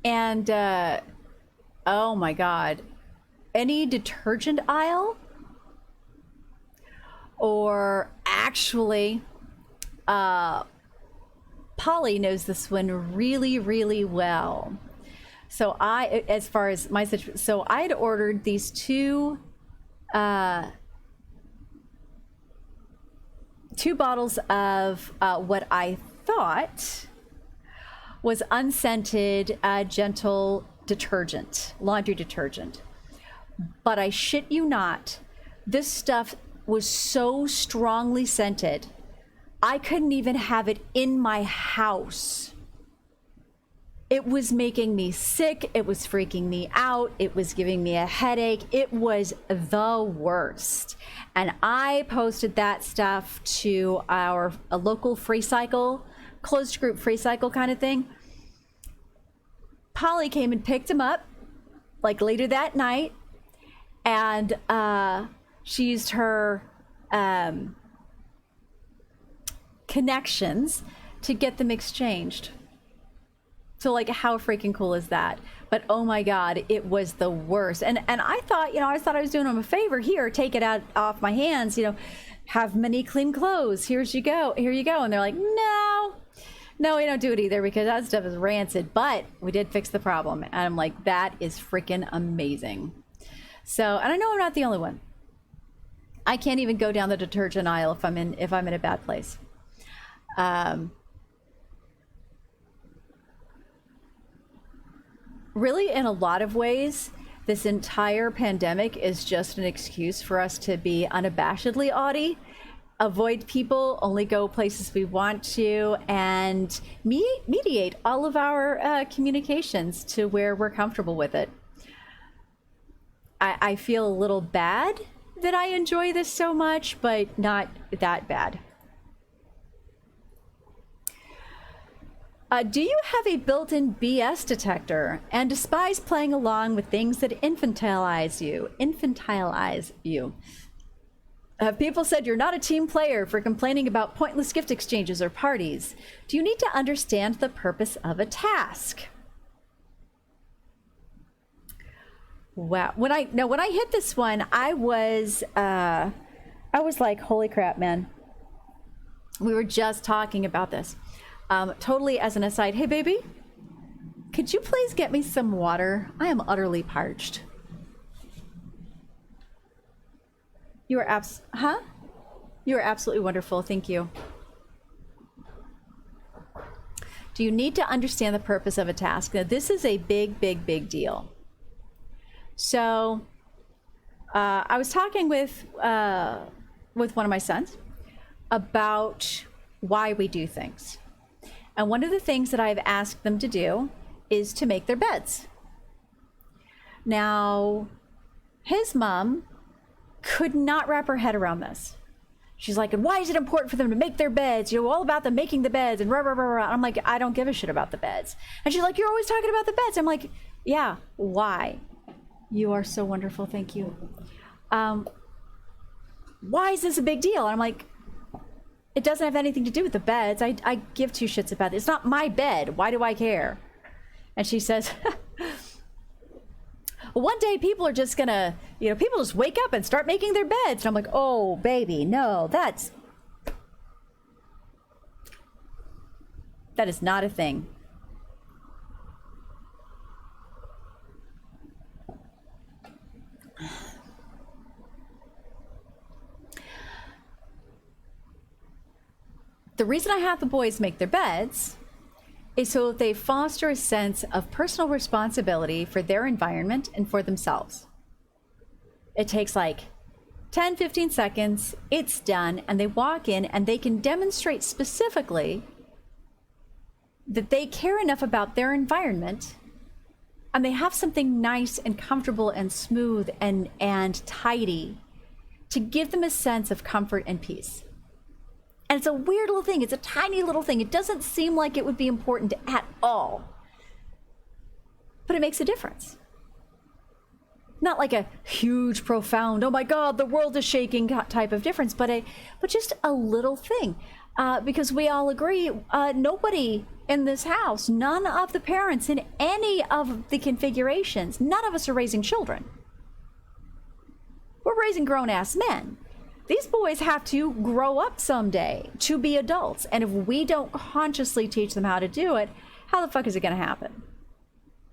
And oh my God, any detergent aisle, or actually, Polly knows this one really, really well. So as far as my situation, so I had ordered these two bottles of what I thought was unscented, gentle detergent, laundry detergent. But I shit you not, this stuff was so strongly scented, I couldn't even have it in my house. It was making me sick. It was freaking me out. It was giving me a headache. It was the worst. And I posted that stuff to a local free cycle, closed group free cycle kind of thing. Polly came and picked him up like later that night, and she used her connections to get them exchanged. So like, how freaking cool is that? But oh my God, it was the worst. And I thought, I was doing them a favor. Here, take it off my hands, have many clean clothes. Here you go. And they're like, no, we don't do it either, because that stuff is rancid. But we did fix the problem. And I'm like, that is freaking amazing. So, and I know I'm not the only one. I can't even go down the detergent aisle if I'm in a bad place. Really, in a lot of ways, this entire pandemic is just an excuse for us to be unabashedly Audi, avoid people, only go places we want to, and mediate all of our communications to where we're comfortable with it. I feel a little bad that I enjoy this so much, but not that bad. Do you have a built-in BS detector and despise playing along with things that infantilize you? People said you're not a team player for complaining about pointless gift exchanges or parties. Do you need to understand the purpose of a task? Wow. When I hit this one, I was like, holy crap, man. We were just talking about this. Totally as an aside, hey baby, could you please get me some water? I am utterly parched. You are You are absolutely wonderful, thank you. Do you need to understand the purpose of a task? Now this is a big, big, big deal. So, I was talking with one of my sons, about why we do things. And one of the things that I've asked them to do is to make their beds. Now, his mom could not wrap her head around this. She's like, and why is it important for them to make their beds? You know, all about them making the beds and rah, rah, rah, rah. I'm like, I don't give a shit about the beds. And she's like, you're always talking about the beds. I'm like, yeah, why? You are so wonderful. Thank you. Why is this a big deal? And I'm like, it doesn't have anything to do with the beds. I give two shits about it. It's not my bed. Why do I care? And she says, well, one day people are just gonna, people just wake up and start making their beds. And I'm like, oh, baby, no, that is not a thing. The reason I have the boys make their beds is so that they foster a sense of personal responsibility for their environment and for themselves. It takes like 10, 15 seconds, it's done, and they walk in and they can demonstrate specifically that they care enough about their environment and they have something nice and comfortable and smooth and tidy to give them a sense of comfort and peace. And it's a weird little thing. It's a tiny little thing. It doesn't seem like it would be important at all. But it makes a difference. Not like a huge, profound, oh my God, the world is shaking type of difference, but just a little thing. Because we all agree, nobody in this house, none of the parents in any of the configurations, none of us are raising children. We're raising grown-ass men. These boys have to grow up someday to be adults. And if we don't consciously teach them how to do it, how the fuck is it going to happen?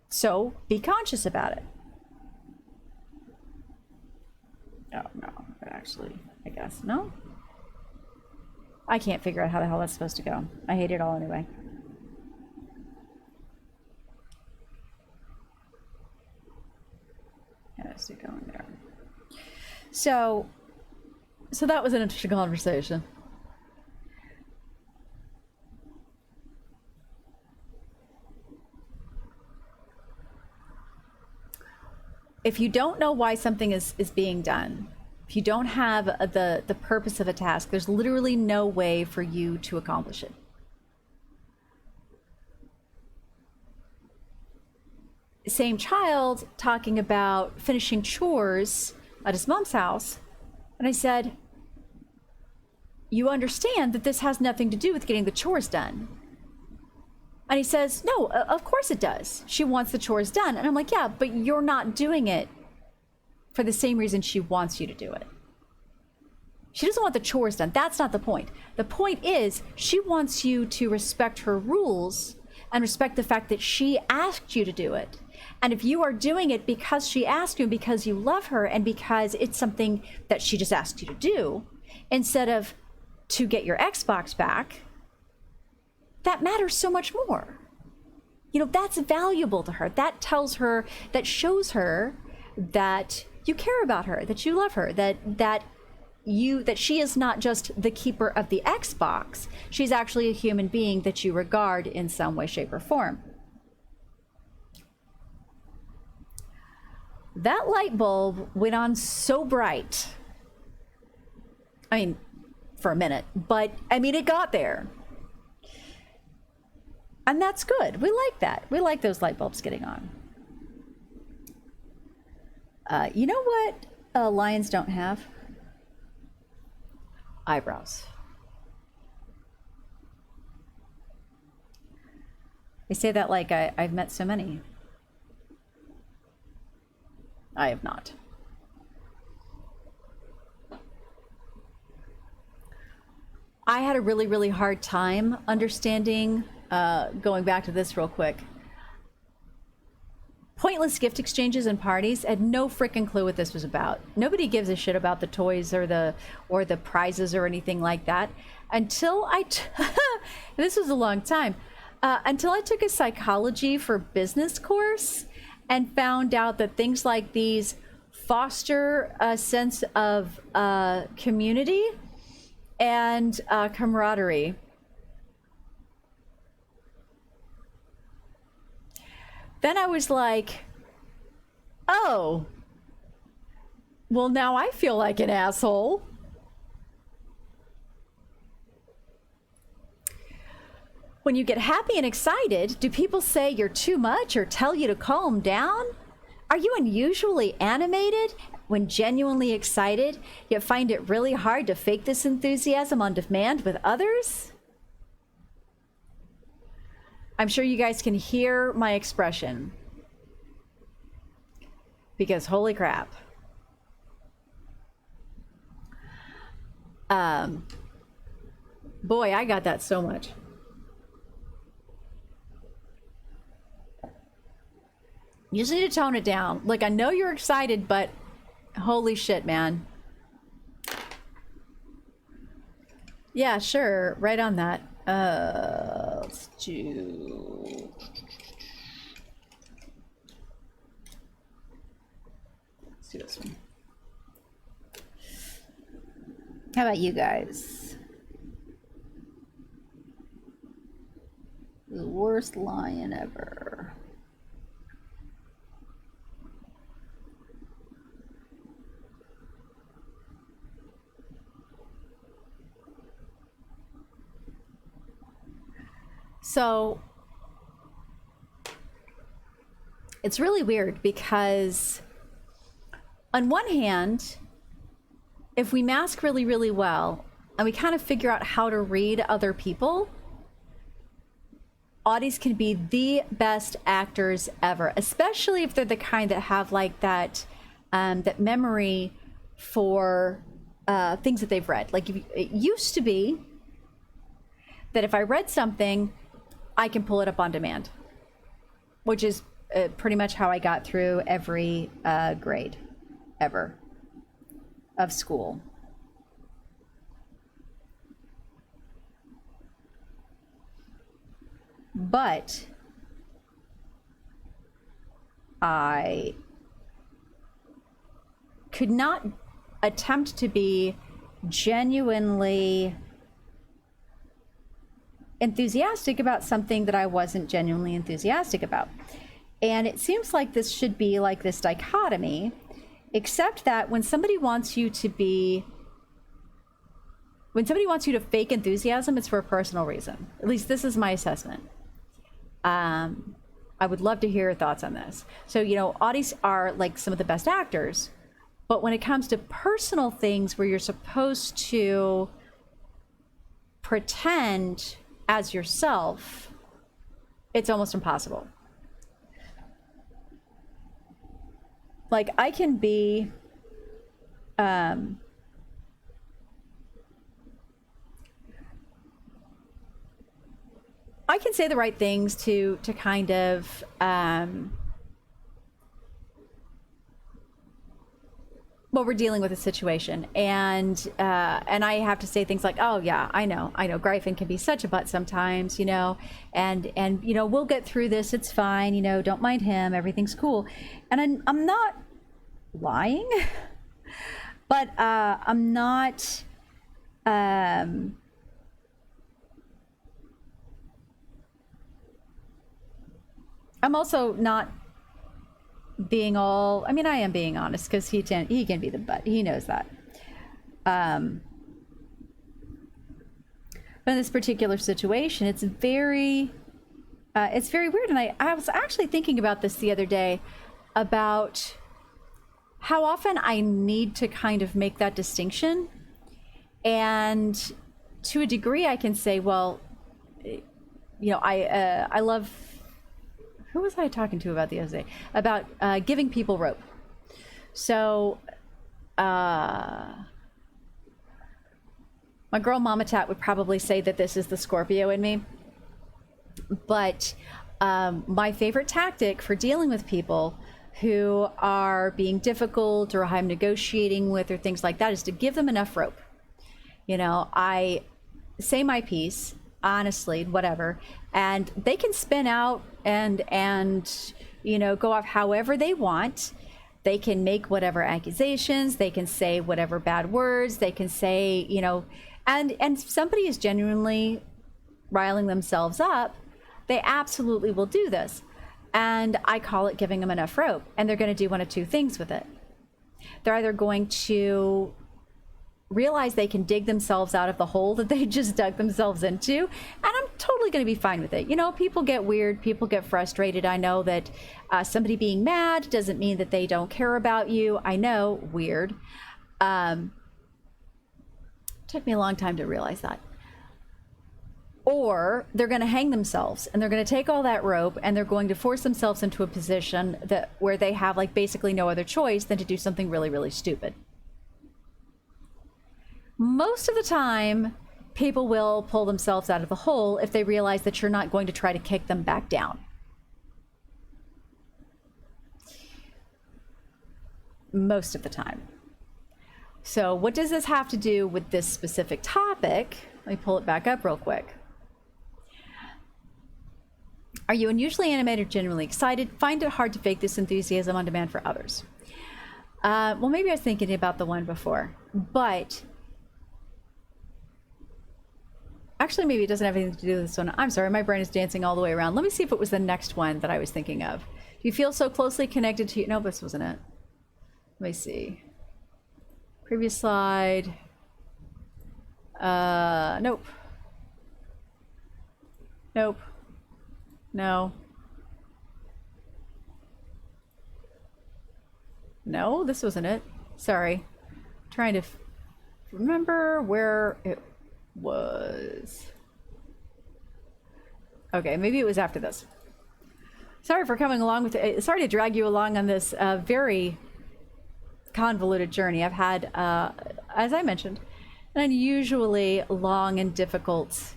So be conscious about it. Oh, no. Actually, I guess. No? I can't figure out how the hell that's supposed to go. I hate it all anyway. Yeah, it's going there. So that was an interesting conversation. If you don't know why something is being done, if you don't have the purpose of a task, there's literally no way for you to accomplish it. Same child talking about finishing chores at his mom's house. And I said, you understand that this has nothing to do with getting the chores done. And he says, no, of course it does. She wants the chores done. And I'm like, yeah, but you're not doing it for the same reason she wants you to do it. She doesn't want the chores done. That's not the point. The point is she wants you to respect her rules and respect the fact that she asked you to do it. And if you are doing it because she asked you, because you love her, and because it's something that she just asked you to do, instead of to get your Xbox back, that matters so much more. That's valuable to her. That tells her, that shows her that you care about her, that you love her, that she is not just the keeper of the Xbox. She's actually a human being that you regard in some way, shape, or form. That light bulb went on so bright. I mean, for a minute, but it got there. And that's good. We like that. We like those light bulbs getting on. You know what lions don't have? Eyebrows. I say that like I've met so many. I have not. I had a really, really hard time understanding, going back to this real quick, pointless gift exchanges and parties. I had no freaking clue what this was about. Nobody gives a shit about the toys or the prizes or anything like that until this was a long time, until I took a psychology for business course and found out that things like these foster a sense of community and camaraderie. Then I was like, oh, well, now I feel like an asshole. When you get happy and excited, do people say you're too much or tell you to calm down? Are you unusually animated when genuinely excited, yet find it really hard to fake this enthusiasm on demand with others? I'm sure you guys can hear my expression, because holy crap. Boy, I got that so much. You just need to tone it down. Like, I know you're excited, but holy shit, man. Yeah, sure. Right on that. Let's do... Let's do this one. How about you guys? The worst lion ever. So it's really weird because on one hand, if we mask really, really well and we kind of figure out how to read other people, Audis can be the best actors ever, especially if they're the kind that have like that that memory for things that they've read. Like it used to be that if I read something, I can pull it up on demand, which is pretty much how I got through every grade ever of school. But I could not attempt to be genuinely enthusiastic about something that I wasn't genuinely enthusiastic about. And it seems like this should be like this dichotomy, except that when somebody wants you to fake enthusiasm, it's for a personal reason. At least this is my assessment. I would love to hear your thoughts on this. So, you know, Audis are like some of the best actors, but when it comes to personal things where you're supposed to pretend as yourself, it's almost impossible. Like I can be I can say the right things to kind of well, we're dealing with a situation, and I have to say things like, "Oh yeah, I know, Gryphon can be such a butt sometimes, you know, and you know, we'll get through this. It's fine, you know, don't mind him. Everything's cool." And I'm not lying, but I'm not. I'm also not being all, I mean, I am being honest because he can be the butt. He knows that. But in this particular situation, it's very weird. And I was actually thinking about this the other day about how often I need to kind of make that distinction. And to a degree, I can say, well, you know, I love, who was I talking to about the other day? About giving people rope. So my girl Mama Tat would probably say that this is the Scorpio in me. But my favorite tactic for dealing with people who are being difficult or I'm negotiating with or things like that is to give them enough rope. You know, I say my piece, honestly, whatever, and they can spin out and you know, go off however they want. They can make whatever accusations, they can say whatever bad words, they can say, you know, And if somebody is genuinely riling themselves up, they absolutely will do this. And I call it giving them enough rope. And they're going to do one of two things with it. They're either going to realize they can dig themselves out of the hole that they just dug themselves into, and I'm totally going to be fine with it. You know, people get weird, people get frustrated. I know that somebody being mad doesn't mean that they don't care about you. I know, weird. Took me a long time to realize that. Or they're going to hang themselves, and they're going to take all that rope, and they're going to force themselves into a position that where they have like basically no other choice than to do something really, really stupid. Most of the time, people will pull themselves out of the hole if they realize that you're not going to try to kick them back down. Most of the time. So what does this have to do with this specific topic? Let me pull it back up real quick. Are you unusually animated or genuinely excited? Find it hard to fake this enthusiasm on demand for others. Well, maybe I was thinking about the one before, but actually, maybe it doesn't have anything to do with this one. I'm sorry, my brain is dancing all the way around. Let me see if it was the next one that I was thinking of. Do you feel so closely connected to you? No, this wasn't it. Let me see. Previous slide. Nope. Nope. No. No, this wasn't it. Sorry. I'm trying to remember where it was. Okay, maybe it was after this. Sorry for coming along with it. Sorry to drag you along on this very convoluted journey. I've had, as I mentioned, an unusually long and difficult.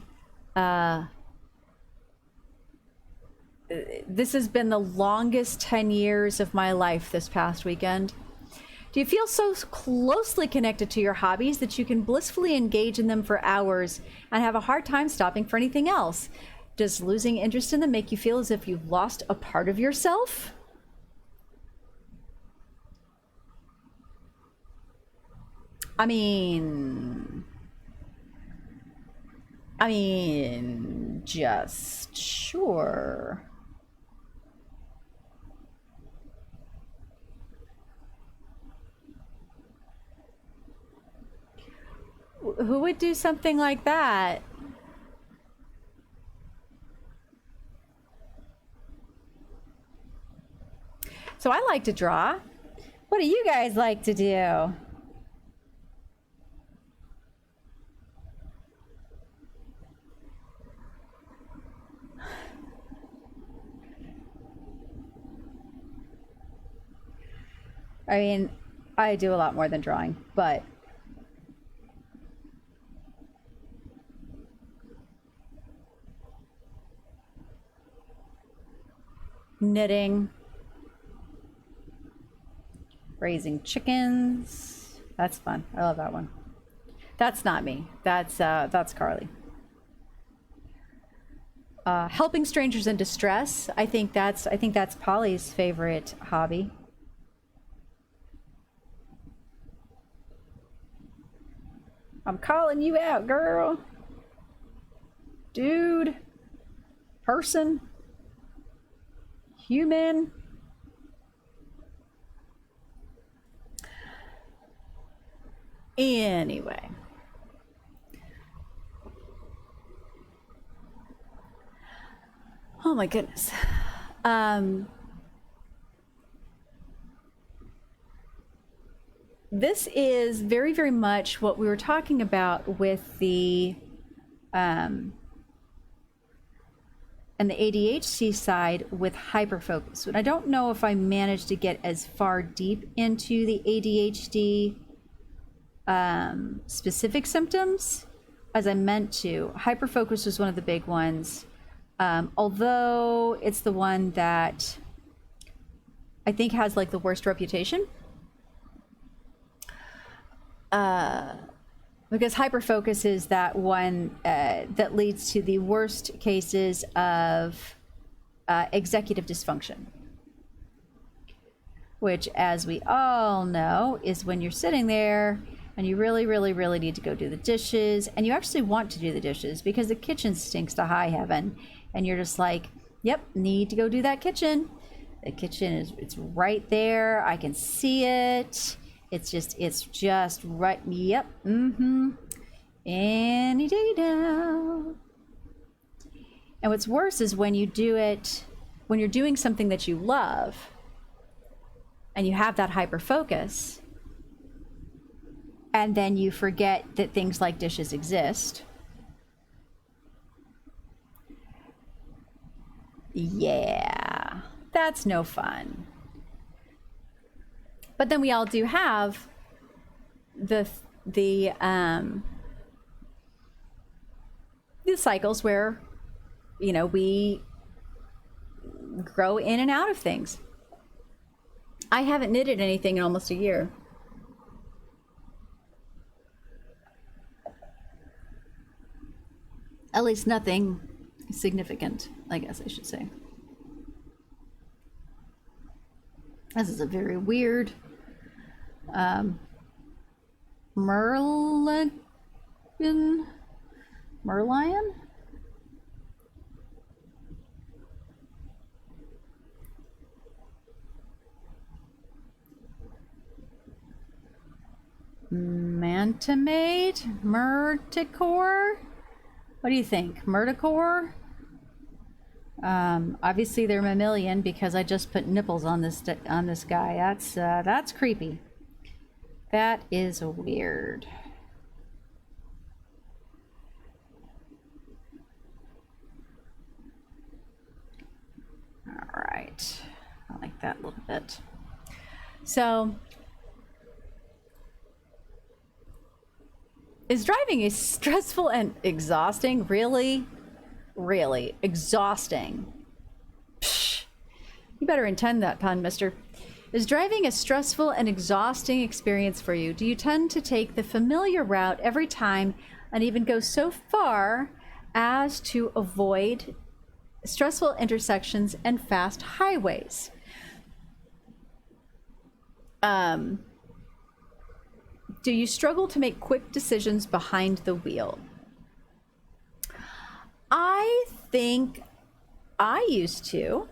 This has been the longest 10 years of my life this past weekend. Do you feel so closely connected to your hobbies that you can blissfully engage in them for hours and have a hard time stopping for anything else? Does losing interest in them make you feel as if you've lost a part of yourself? I mean, just sure. Who would do something like that? So I like to draw. What do you guys like to do? I mean, I do a lot more than drawing, but knitting, raising chickens. That's fun. I love that one. That's not me. That's Carly. Helping strangers in distress. I think that's Polly's favorite hobby. I'm calling you out, girl. Dude. Person. Human. Anyway. Oh my goodness. This is very, very much what we were talking about with the and the ADHD side with hyperfocus. And I don't know if I managed to get as far deep into the ADHD specific symptoms as I meant to. Hyperfocus was one of the big ones, although it's the one that I think has like the worst reputation. Because hyperfocus is that one that leads to the worst cases of executive dysfunction, which, as we all know, is when you're sitting there and you really, really, really need to go do the dishes, and you actually want to do the dishes because the kitchen stinks to high heaven, and you're just like, yep, need to go do that kitchen. The kitchen it's right there. I can see it. It's just right. Yep. Any day now. And what's worse is when you do it, when you're doing something that you love, and you have that hyper focus, and then you forget that things like dishes exist. Yeah, that's no fun. But then we all do have the cycles where, you know, we grow in and out of things. I haven't knitted anything in almost a year. At least nothing significant, I guess I should say. This is a very weird Merlion? Mantimate? Murticore? What do you think? Murticore? Obviously they're mammalian because I just put nipples on this guy. That's creepy. That is weird. All right, I like that a little bit. So, is driving is stressful and exhausting? Really? Really exhausting. Psh, you better intend that pun, mister. Is driving a stressful and exhausting experience for you? Do you tend to take the familiar route every time and even go so far as to avoid stressful intersections and fast highways? Do you struggle to make quick decisions behind the wheel? I think I used to.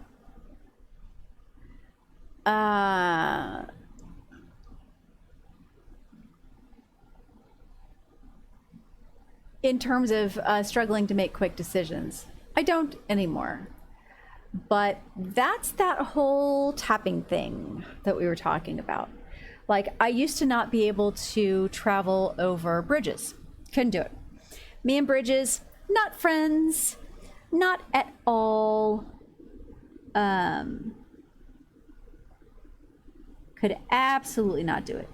In terms of struggling to make quick decisions. I don't anymore. But that's that whole tapping thing that we were talking about. Like, I used to not be able to travel over bridges. Couldn't do it. Me and bridges, not friends, not at all. Could absolutely not do it.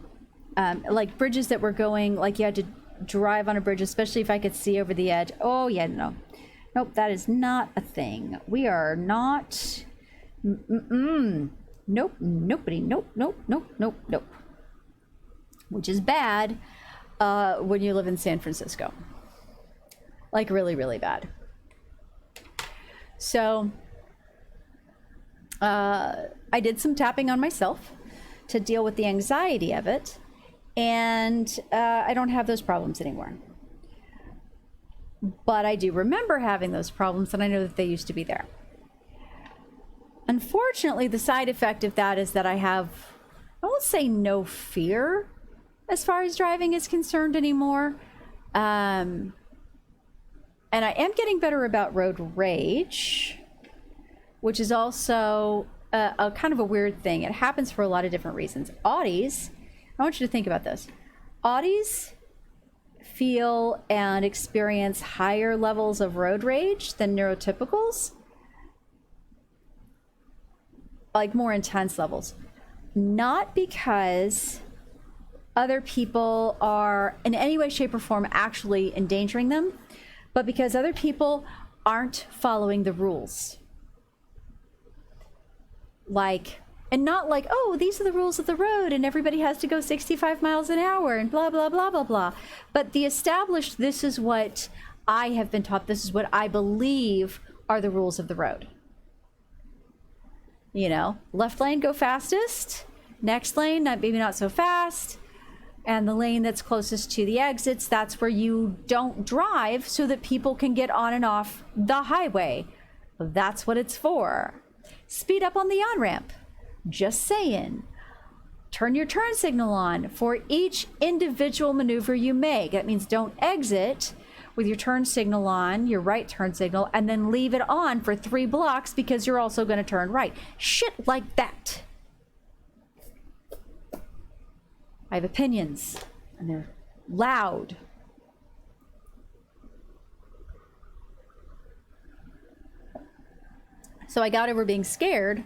Like bridges that were going, like you had to drive on a bridge, especially if I could see over the edge. Oh yeah, no. Nope, that is not a thing. We are not. Nope, nobody. Nope. Which is bad when you live in San Francisco. Like really, really bad. So I did some tapping on myself to deal with the anxiety of it. And I don't have those problems anymore. But I do remember having those problems, and I know that they used to be there. Unfortunately, the side effect of that is that I have, I won't say no fear as far as driving is concerned anymore. And I am getting better about road rage, which is also a kind of a weird thing. It happens for a lot of different reasons. Audis, I want you to think about this. Audis feel and experience higher levels of road rage than neurotypicals, like more intense levels. Not because other people are in any way, shape, or form actually endangering them, but because other people aren't following the rules. Like, and not like, oh, these are the rules of the road and everybody has to go 65 miles an hour and blah, blah, blah, blah, blah. But the established, this is what I have been taught, this is what I believe are the rules of the road. You know, left lane, go fastest. Next lane, maybe not so fast. And the lane that's closest to the exits, that's where you don't drive so that people can get on and off the highway. That's what it's for. Speed up on the on-ramp. Just saying. Turn your turn signal on for each individual maneuver you make. That means don't exit with your turn signal on, your right turn signal, and then leave it on for 3 blocks because you're also going to turn right. Shit like that. I have opinions, and they're loud. So I got over being scared,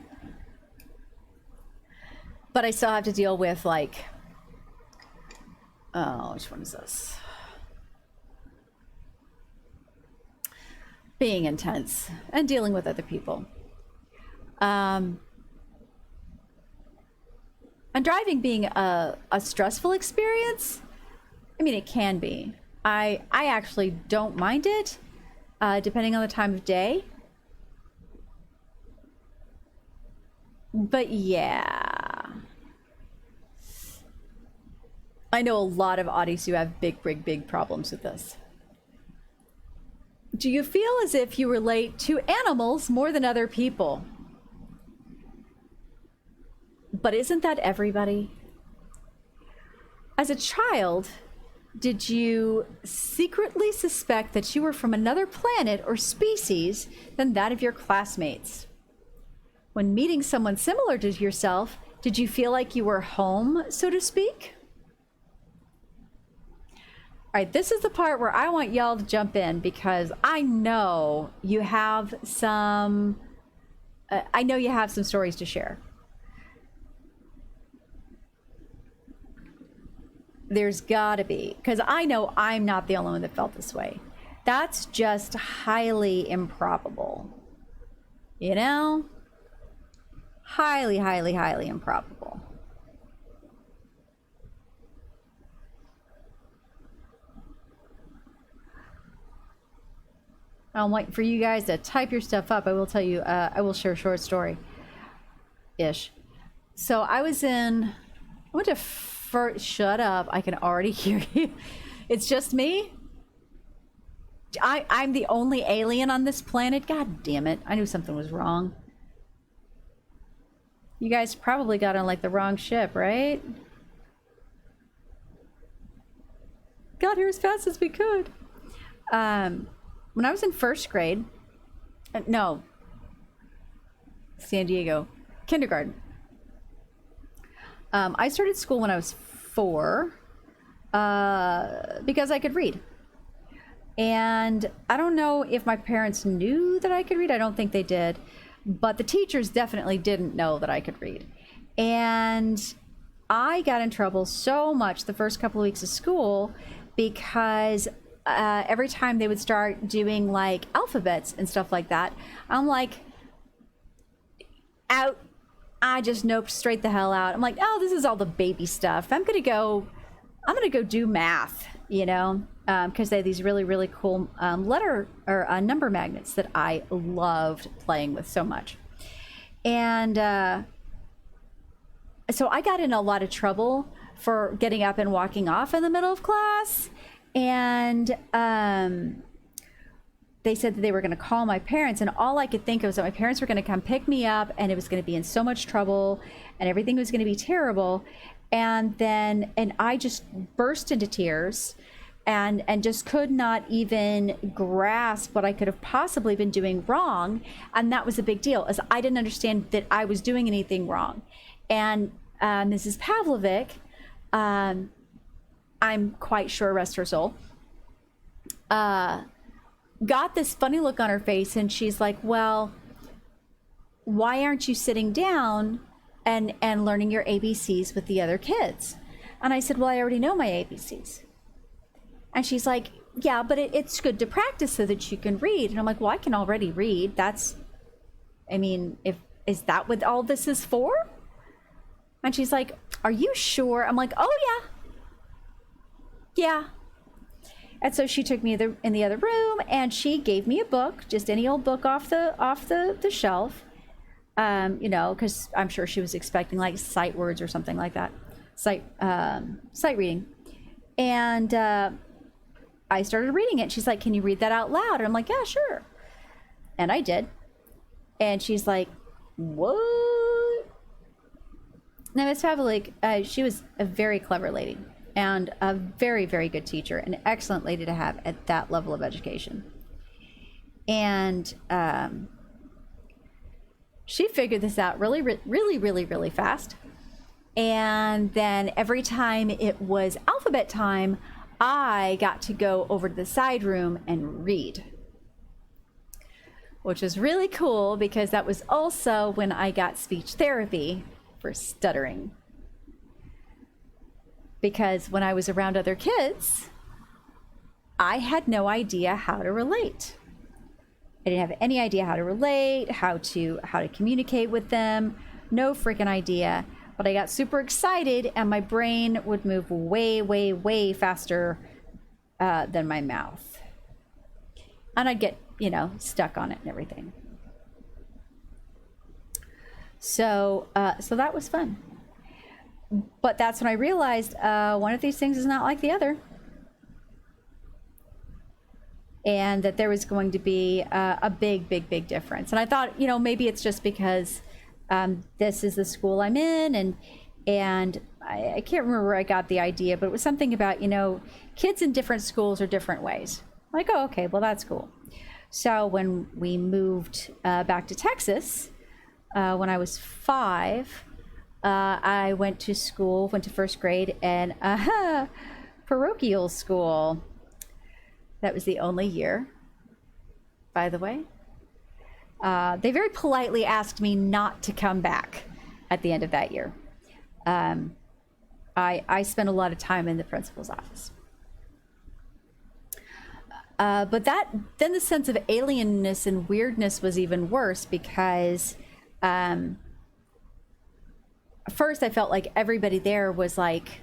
but I still have to deal with, like, oh, which one is this? Being intense and dealing with other people. And driving being a stressful experience, I mean, it can be. I actually don't mind it, depending on the time of day. But yeah. I know a lot of Audis who have big problems with this. Do you feel as if you relate to animals more than other people? But isn't that everybody? As a child, did you secretly suspect that you were from another planet or species than that of your classmates? When meeting someone similar to yourself, did you feel like you were home, so to speak? All right, this is the part where I want y'all to jump in because I know you have some stories to share. There's gotta be, because I know I'm not the only one that felt this way. That's just highly improbable. You know? Highly improbable. I'm waiting for you guys to type your stuff up. I will tell you, I will share a short story-ish. So I went to shut up, I can already hear you. It's just me? I'm the only alien on this planet? God damn it, I knew something was wrong. You guys probably got on like the wrong ship, right? Got here as fast as we could. When I was in first grade, San Diego, kindergarten. I started school when I was 4 because I could read. And I don't know if my parents knew that I could read. I don't think they did. But the teachers definitely didn't know that I could read. And I got in trouble so much the first couple of weeks of school because every time they would start doing like alphabets and stuff like that, I'm like, out. I just noped straight the hell out. I'm like, oh, this is all the baby stuff. I'm gonna go do math, you know, because they have these really cool letter or number magnets that I loved playing with so much. And so I got in a lot of trouble for getting up and walking off in the middle of class. And they said that they were going to call my parents, and all I could think of was that my parents were going to come pick me up, and it was going to be in so much trouble, and everything was going to be terrible. And I just burst into tears, and just could not even grasp what I could have possibly been doing wrong. And that was a big deal, as I didn't understand that I was doing anything wrong. And Mrs. Pavlovic, I'm quite sure, rest her soul, got this funny look on her face, and she's like, well, why aren't you sitting down and learning your ABCs with the other kids? And I said, well, I already know my ABCs. And she's like, yeah, but it's good to practice so that you can read. And I'm like, well, I can already read. Is that what all this is for? And she's like, are you sure? I'm like, oh yeah. And so she took me in the other room, and she gave me a book, just any old book off the shelf, you know, because I'm sure she was expecting like sight words or something like that. sight reading, and I started reading it. She's like, "Can you read that out loud?" And I'm like, "Yeah, sure." And I did. And she's like, "What?" Now, Miss Pavlik, she was a very clever lady and a very, very good teacher, an excellent lady to have at that level of education. And she figured this out really fast. And then every time it was alphabet time, I got to go over to the side room and read, which was really cool because that was also when I got speech therapy for stuttering. Because when I was around other kids, I had no idea how to relate. I didn't have any idea how to relate, how to communicate with them, no freaking idea. But I got super excited and my brain would move way faster than my mouth. And I'd get, stuck on it and everything. So that was fun. But that's when I realized one of these things is not like the other. And that there was going to be a big difference. And I thought, maybe it's just because this is the school I'm in, and I can't remember where I got the idea, but it was something about, kids in different schools are different ways. I'm like, oh, okay, well, that's cool. So when we moved back to Texas, when I was 5, I went to first grade, and parochial school. That was the only year, by the way. They very politely asked me not to come back at the end of that year. I spent a lot of time in the principal's office. But then the sense of alienness and weirdness was even worse because first I felt like everybody there was like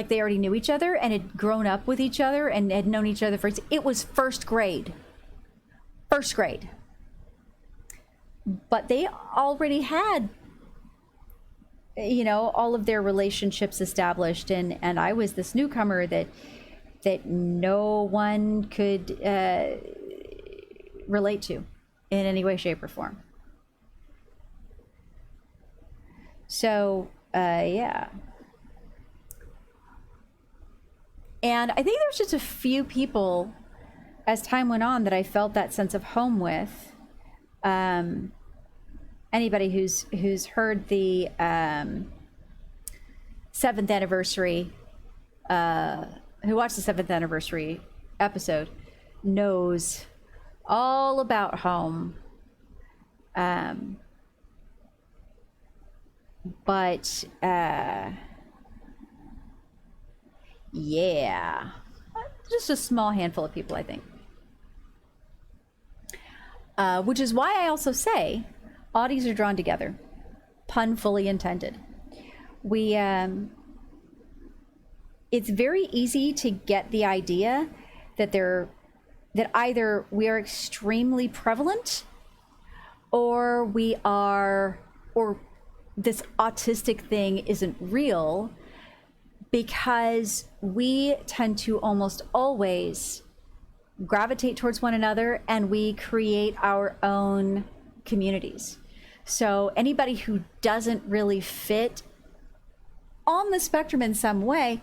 they already knew each other and had grown up with each other and had known each other it was first grade. But they already had, all of their relationships established, and I was this newcomer that no one could relate to in any way, shape, or form. So, yeah. And I think there's just a few people as time went on that I felt that sense of home with. Anybody who's heard the 7th anniversary, who watched the 7th anniversary episode, knows all about home. But yeah, just a small handful of people, I think. Which is why I also say Audis are drawn together, pun fully intended. It's very easy to get the idea that either we are extremely prevalent or this autistic thing isn't real, because we tend to almost always gravitate towards one another and we create our own communities. So anybody who doesn't really fit on the spectrum in some way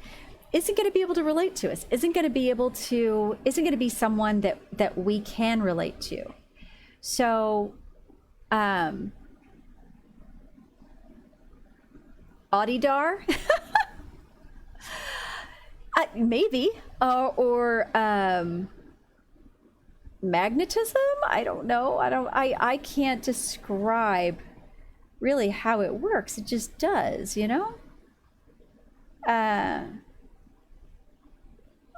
isn't going to be able to relate to us, isn't going to be someone that we can relate to. So Audidar maybe, or magnetism. I don't know. I can't describe really how it works. It just does,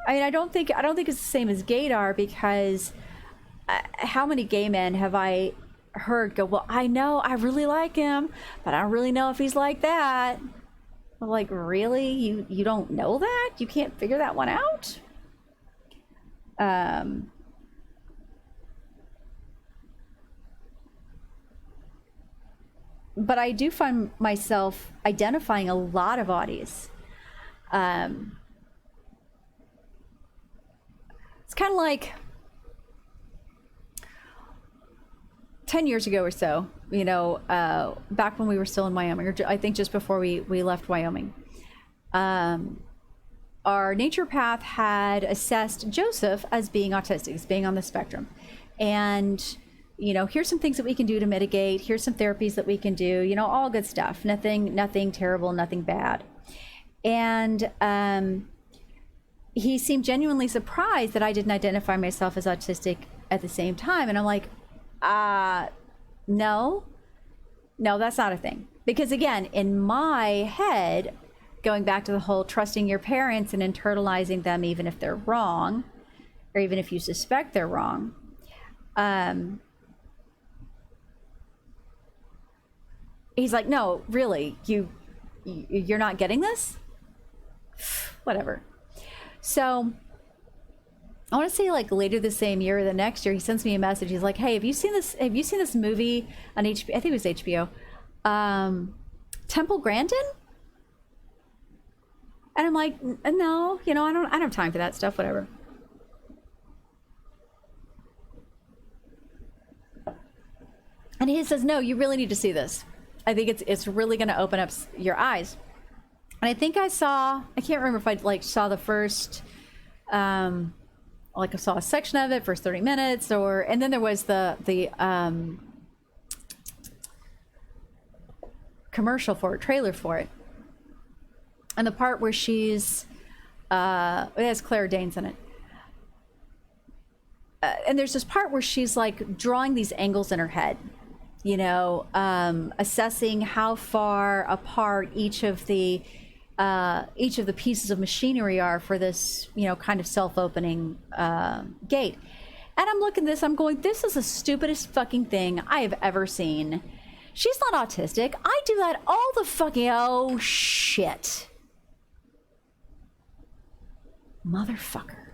I mean, I don't think it's the same as gaydar, because how many gay men have I heard go, well, I know I really like him, but I don't really know if he's like that. I'm like, really? You don't know that? You can't figure that one out? but I do find myself identifying a lot of Audis. It's kind of like 10 years ago or so, you know, back when we were still in Wyoming, or I think just before we left Wyoming, our naturopath had assessed Joseph as being autistic, as being on the spectrum. And, you know, here's some things that we can do to mitigate. Here's some therapies that we can do, you know, all good stuff. Nothing terrible, nothing bad. And he seemed genuinely surprised that I didn't identify myself as autistic at the same time. And I'm like, no, that's not a thing. Because again, in my head, going back to the whole trusting your parents and internalizing them, even if they're wrong, or even if you suspect they're wrong, he's like, no, really, you're not getting this? Whatever. So I want to say like later the same year or the next year, he sends me a message. He's like, hey, have you seen this movie on HBO? I think it was HBO. Temple Grandin? And I'm like, no, you know, I don't have time for that stuff, whatever. And he says, no, you really need to see this. I think it's really going to open up your eyes. And I think I can't remember if I like saw the first, like I saw a section of it, first 30 minutes, and then there was the commercial for it, trailer for it. And the part where she's, it has Claire Danes in it. And there's this part where she's like drawing these angles in her head, you know, assessing how far apart each of the pieces of machinery are for this, you know, kind of self-opening gate. And I'm looking at this, I'm going, this is the stupidest fucking thing I have ever seen. She's not autistic. I do that all the fucking, oh shit. Motherfucker.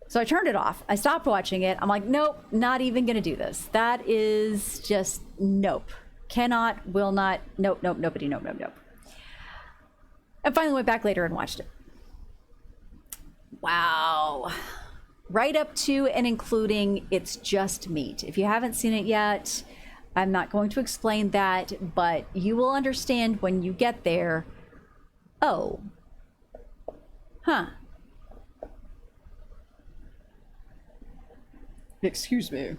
So I turned it off. I stopped watching it. I'm like, nope, not even gonna do this. That is just, nope. Cannot, will not, nope, nobody, nope. And finally went back later and watched it. Wow. Right up to and including It's Just Meat. If you haven't seen it yet, I'm not going to explain that, but you will understand when you get there. Oh. Huh. Excuse me.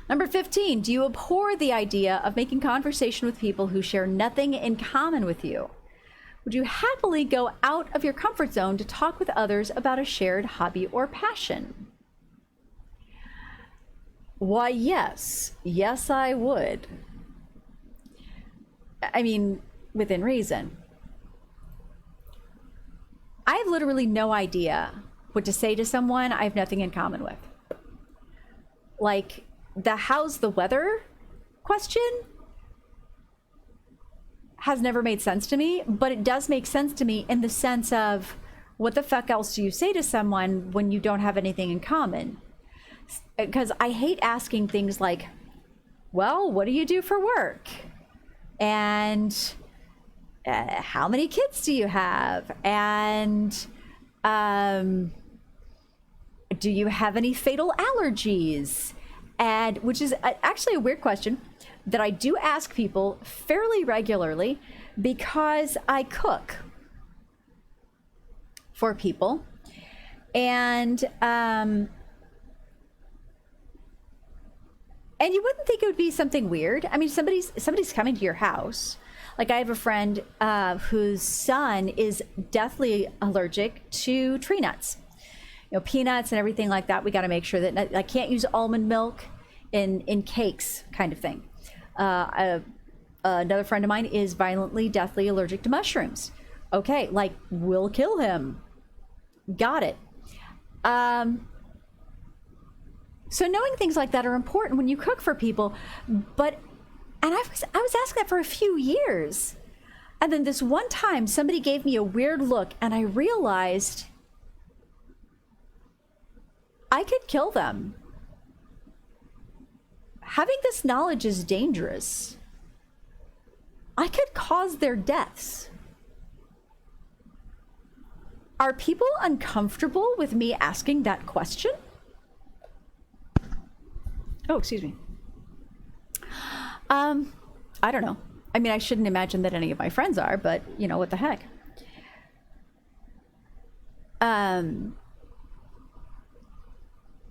Number 15, do you abhor the idea of making conversation with people who share nothing in common with you? Would you happily go out of your comfort zone to talk with others about a shared hobby or passion? Why, yes. Yes, I would. I mean, within reason. I have literally no idea what to say to someone I have nothing in common with. Like, the how's the weather question has never made sense to me, but it does make sense to me in the sense of what the fuck else do you say to someone when you don't have anything in common? Because I hate asking things like, well, what do you do for work? And how many kids do you have? And do you have any fatal allergies? And which is actually a weird question that I do ask people fairly regularly because I cook for people. And you wouldn't think it would be something weird. I mean, somebody's coming to your house. Like I have a friend whose son is deathly allergic to tree nuts. You know, peanuts and everything like that. We got to make sure that I can't use almond milk in cakes, kind of thing. Another friend of mine is violently, deathly allergic to mushrooms. Okay, like, we'll kill him. Got it. So knowing things like that are important when you cook for people, but, and I was asking that for a few years. And then this one time, somebody gave me a weird look, and I realized I could kill them. having this knowledge is dangerous. I could cause their deaths. Are people uncomfortable with me asking that question? Oh, excuse me. I don't know. I mean, I shouldn't imagine that any of my friends are, but you know, what the heck?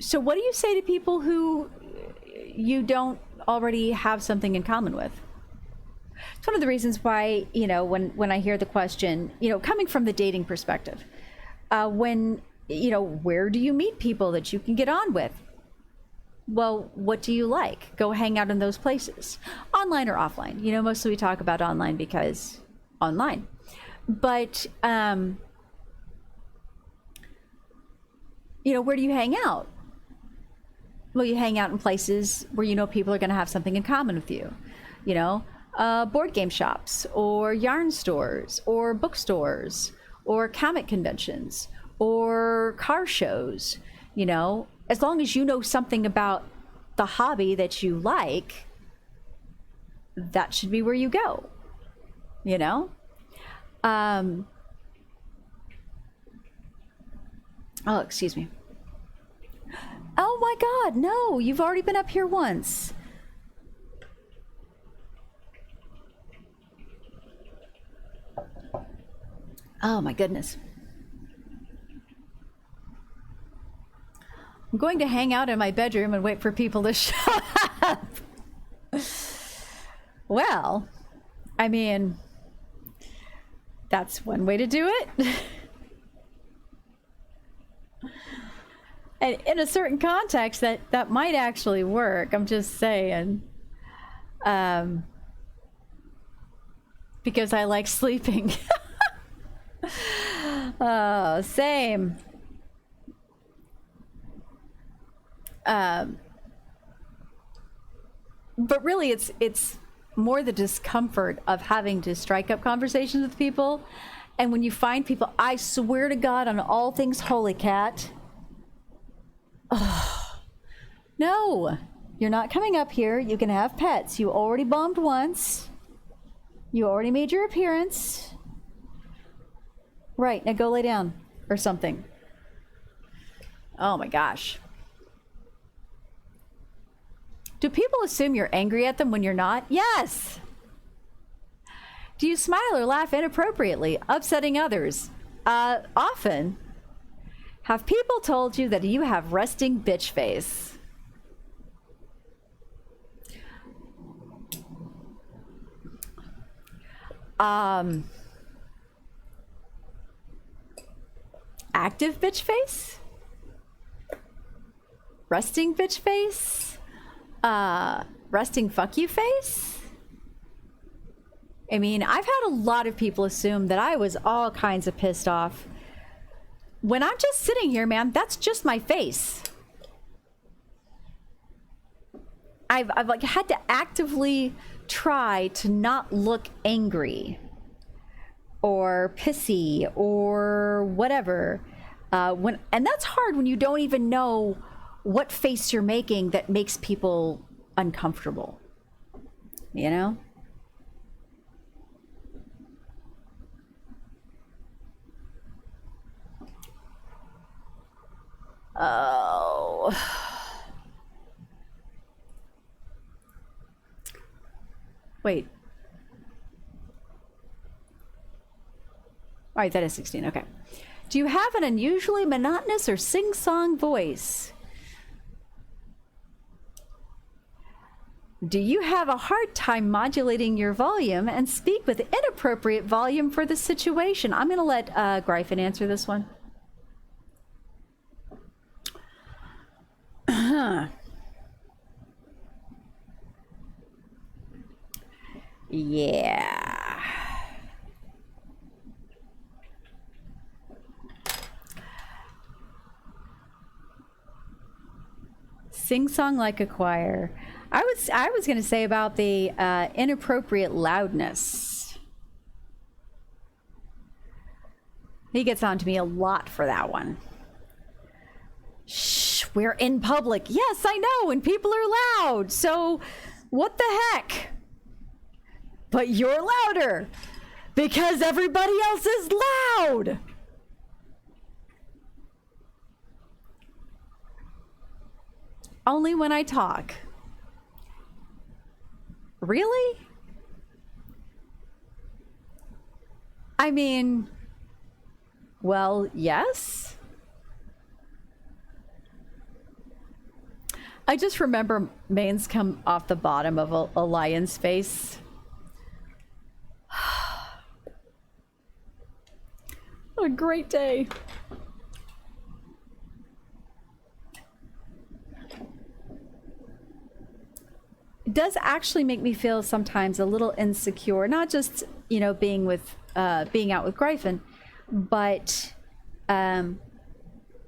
So what do you say to people who you don't already have something in common with? It's one of the reasons why, you know, when I hear the question, you know, coming from the dating perspective, when, you know, where do you meet people that you can get on with? Well, what do you like? Go hang out in those places, online or offline. You know, mostly we talk about online because online. But, you know, where do you hang out? Well, you hang out in places where you know people are going to have something in common with you. You know, board game shops or yarn stores or bookstores or comic conventions or car shows. You know, as long as you know something about the hobby that you like, that should be where you go, you know? Oh, excuse me. Oh my God, no, you've already been up here once. Oh my goodness. I'm going to hang out in my bedroom and wait for people to show up. Well, I mean, that's one way to do it. And in a certain context, that might actually work. I'm just saying. Because I like sleeping. Oh, same. But really, it's more the discomfort of having to strike up conversations with people. And when you find people, I swear to God on all things holy cat. Oh, no, you're not coming up here. You can have pets. You already bombed once. You already made your appearance. Right, now go lay down or something. Oh my gosh. Do people assume you're angry at them when you're not? Yes. Do you smile or laugh inappropriately, upsetting others? Often. Have people told you that you have resting bitch face? Active bitch face? Resting bitch face? Resting fuck you face? I mean, I've had a lot of people assume that I was all kinds of pissed off. When I'm just sitting here, man, that's just my face. I've like had to actively try to not look angry or pissy or whatever. And that's hard when you don't even know what face you're making that makes people uncomfortable. You know? Oh. Wait. All right, that is 16. Okay. Do you have an unusually monotonous or sing-song voice? Do you have a hard time modulating your volume and speak with inappropriate volume for the situation? I'm going to let Gryphon answer this one. Yeah. Sing song like a choir. I was going to say about the inappropriate loudness. He gets on to me a lot for that one. Shh, we're in public. Yes, I know, and people are loud. So what the heck? But you're louder because everybody else is loud. Only when I talk. Really? I mean, well, yes. I just remember manes come off the bottom of a lion's face. What a great day. It does actually make me feel sometimes a little insecure, not just, you know, being out with Gryphon, but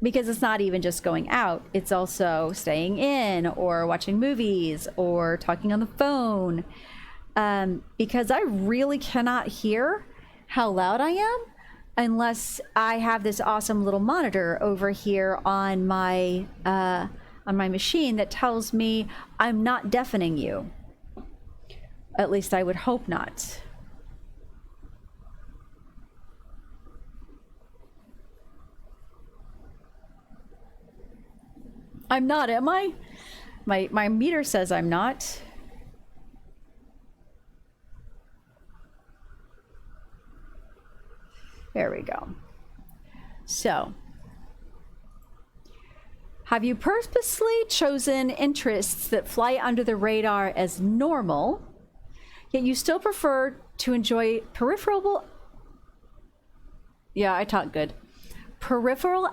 because it's not even just going out, it's also staying in or watching movies or talking on the phone, because I really cannot hear how loud I am unless I have this awesome little monitor over here on my machine that tells me I'm not deafening you. At least I would hope not. I'm not, am I? My meter says I'm not. There we go. So, have you purposely chosen interests that fly under the radar as normal, yet you still prefer to enjoy peripheral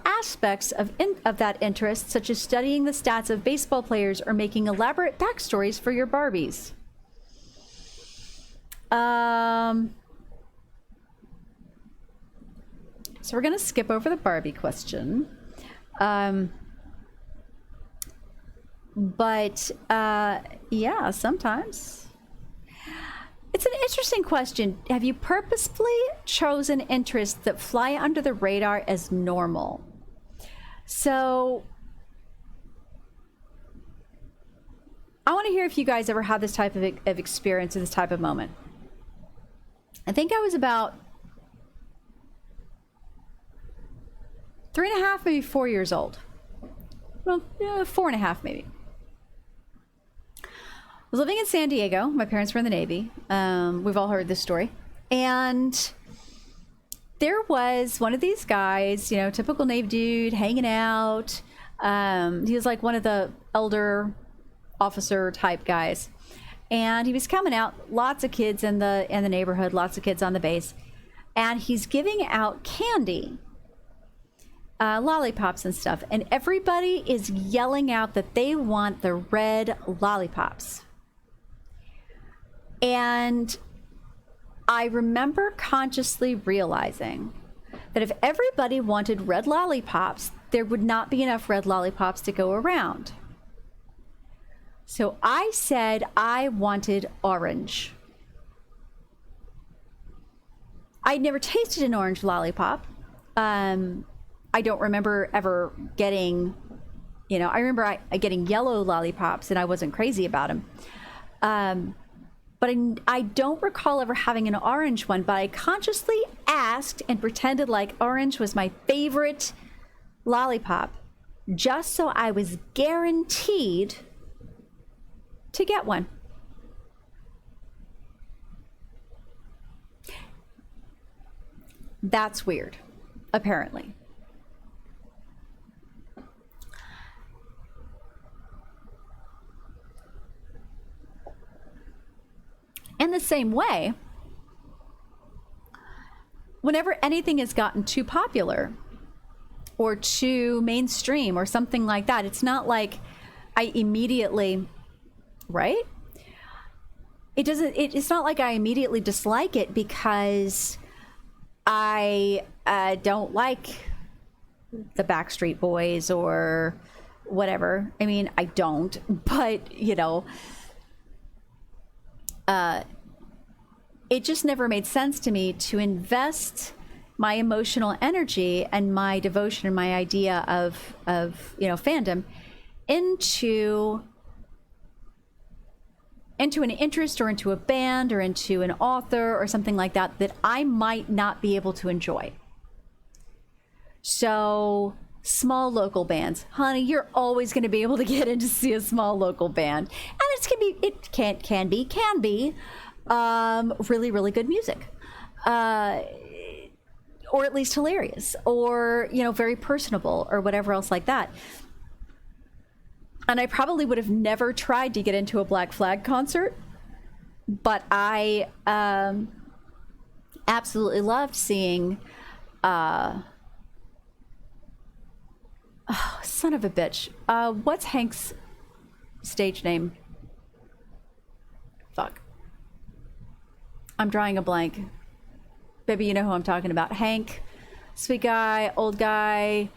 aspects of that interest, such as studying the stats of baseball players or making elaborate backstories for your Barbies? So we're going to skip over the Barbie question. But yeah, sometimes. It's an interesting question. Have you purposefully chosen interests that fly under the radar as normal? So I want to hear if you guys ever had this type of experience or this type of moment. I think I was about 3.5, maybe 4 years old. Well, 4.5 maybe. I was living in San Diego. My parents were in the Navy. We've all heard this story. And there was one of these guys, you know, typical Navy dude, hanging out. He was like one of the elder officer type guys. And he was coming out, lots of kids in the neighborhood, lots of kids on the base. And he's giving out candy. Lollipops and stuff, and everybody is yelling out that they want the red lollipops. And I remember consciously realizing that if everybody wanted red lollipops, there would not be enough red lollipops to go around. So I said I wanted orange. I'd never tasted an orange lollipop. I don't remember ever getting, you know, I remember getting yellow lollipops and I wasn't crazy about them. But I don't recall ever having an orange one, but I consciously asked and pretended like orange was my favorite lollipop, just so I was guaranteed to get one. That's weird, apparently. In the same way, whenever anything has gotten too popular or too mainstream or something like that, it's not like I immediately, right? It's not like I immediately dislike it because I don't like the Backstreet Boys or whatever. I mean, I don't, but you know, it just never made sense to me to invest my emotional energy and my devotion and my idea of you know, fandom into an interest or into a band or into an author or something like that that I might not be able to enjoy. So small local bands, honey, you're always going to be able to get in to see a small local band, and it can be really, really good music, or at least hilarious, or very personable, or whatever else like that. And I probably would have never tried to get into a Black Flag concert, but I absolutely loved seeing. Oh, son of a bitch. What's Hank's stage name? Fuck. I'm drawing a blank. Baby, you know who I'm talking about. Hank, sweet guy, old guy,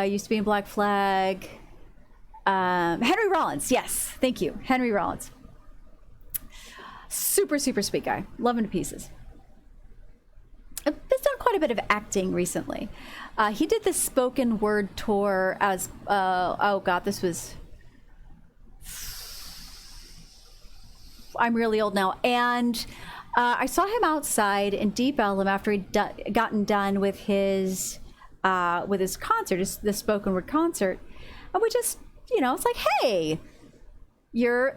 used to be in Black Flag. Henry Rollins. Yes, thank you. Henry Rollins. Super, super sweet guy. Love him to pieces. He's done quite a bit of acting recently. He did this spoken word tour as, oh God, this was, I'm really old now. And I saw him outside in Deep Ellum after he'd gotten done with his concert, the spoken word concert. And we just, it's like, hey, you're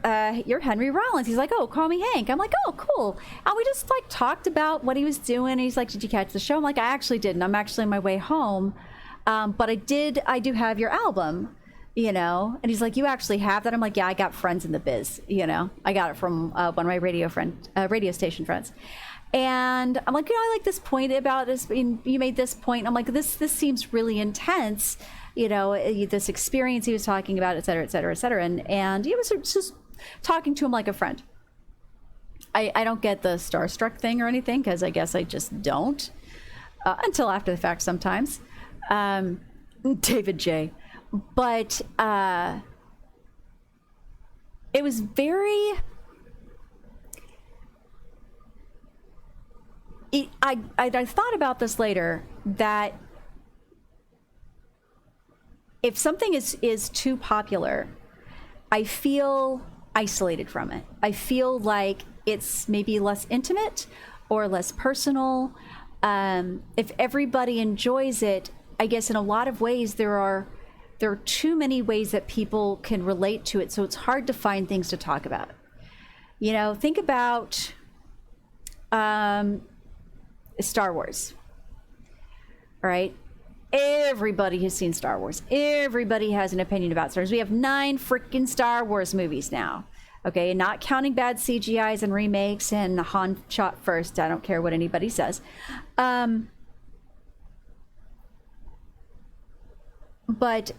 Henry Rollins. He's like, oh, call me Hank. I'm like, oh, cool. And we just like talked about what he was doing. And he's like, did you catch the show? I'm like, I actually didn't. I'm actually on my way home. But I do have your album, and he's like, you actually have that? I'm like, yeah, I got friends in the biz, I got it from one of my radio station friends. And I'm like, I like this point about this. You made this point. I'm like, this seems really intense. This experience he was talking about, et cetera, et cetera, et cetera. And he was just talking to him like a friend. I don't get the starstruck thing or anything, because I guess I just don't until after the fact sometimes. David J. But it was very... I thought about this later, that if something is too popular, I feel isolated from it. I feel like it's maybe less intimate or less personal. If everybody enjoys it, I guess in a lot of ways there are too many ways that people can relate to it, so it's hard to find things to talk about. Think about Star Wars. All right? Everybody has seen Star Wars. Everybody has an opinion about Star Wars. We have 9 freaking Star Wars movies now. Okay, not counting bad CGIs and remakes and Han shot first. I don't care what anybody says. But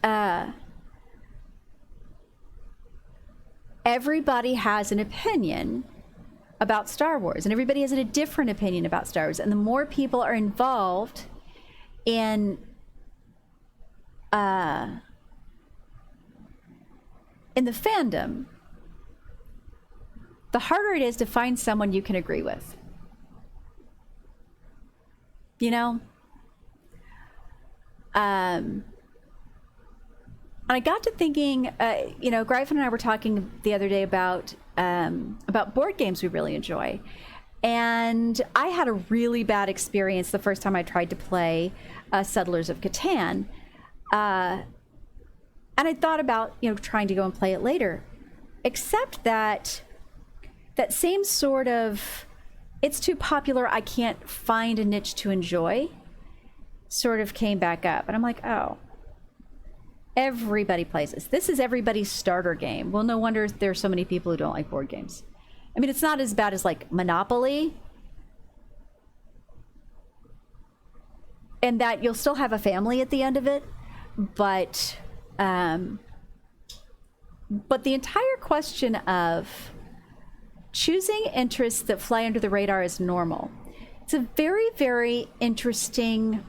everybody has an opinion about Star Wars, and everybody has a different opinion about Star Wars. And the more people are involved in the fandom, the harder it is to find someone you can agree with. And I got to thinking, Gryphon and I were talking the other day about board games we really enjoy. And I had a really bad experience the first time I tried to play Settlers of Catan. And I thought about, trying to go and play it later. Except that same sort of, it's too popular, I can't find a niche to enjoy, sort of came back up. And I'm like, oh, everybody plays this. This is everybody's starter game. Well, no wonder there's so many people who don't like board games. I mean, it's not as bad as like Monopoly, and that you'll still have a family at the end of it, but the entire question of choosing interests that fly under the radar is normal. It's a very, very interesting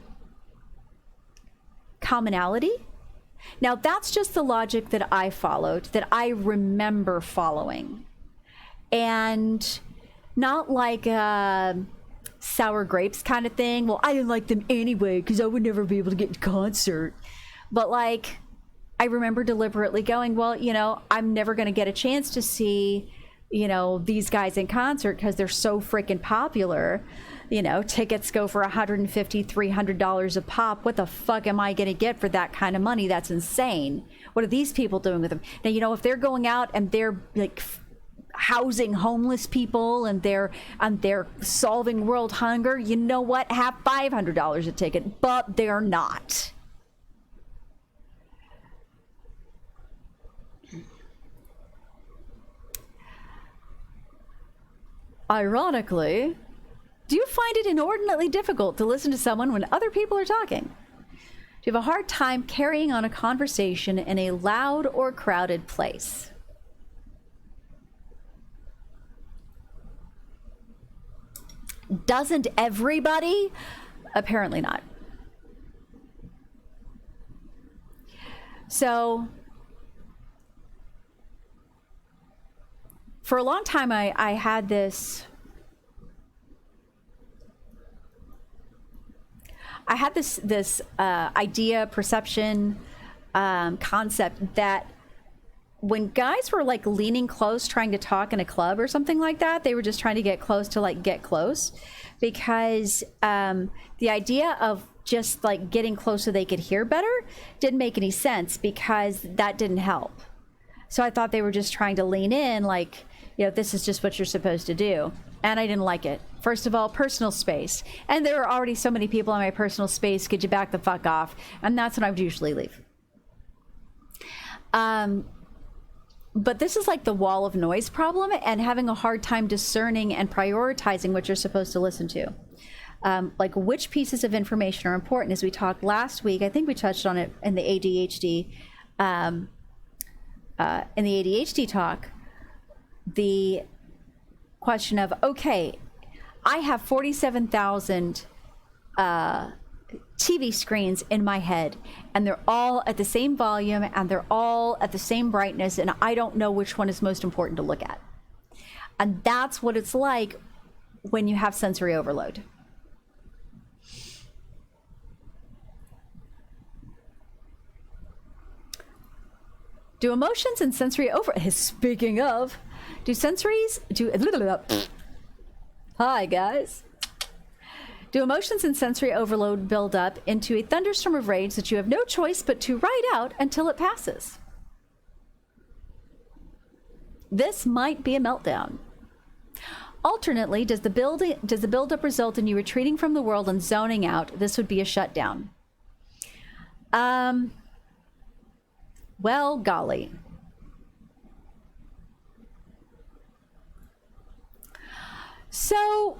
commonality. Now, that's just the logic that I followed, that I remember following. And not like a sour grapes kind of thing. Well, I didn't like them anyway because I would never be able to get to concert. But like, I remember deliberately going, well, I'm never going to get a chance to see, these guys in concert because they're so freaking popular. Tickets go for $150, $300 a pop. What the fuck am I going to get for that kind of money? That's insane. What are these people doing with them? Now, if they're going out and they're like housing homeless people and they're solving world hunger, you know what? Have $500 a ticket, but they're not. Ironically, do you find it inordinately difficult to listen to someone when other people are talking? Do you have a hard time carrying on a conversation in a loud or crowded place? Doesn't everybody? Apparently not. So, for a long time, I had this idea, perception, concept that when guys were like leaning close, trying to talk in a club or something like that, they were just trying to get close to like get close, because the idea of just like getting close so they could hear better didn't make any sense, because that didn't help. So I thought they were just trying to lean in, like, this is just what you're supposed to do. And I didn't like it. First of all, personal space. And there are already so many people in my personal space. Could you back the fuck off? And that's when I would usually leave. But this is like the wall of noise problem, and having a hard time discerning and prioritizing what you're supposed to listen to. Like which pieces of information are important. As we talked last week, I think we touched on it in the ADHD, talk. The question of, okay, I have 47,000 TV screens in my head, and they're all at the same volume and they're all at the same brightness, and I don't know which one is most important to look at. And that's what it's like when you have sensory overload. Do emotions and sensory speaking of, hi guys. Do emotions and sensory overload build up into a thunderstorm of rage that you have no choice but to ride out until it passes? This might be a meltdown. Alternately, does the buildup result in you retreating from the world and zoning out? This would be a shutdown. Well, golly. So,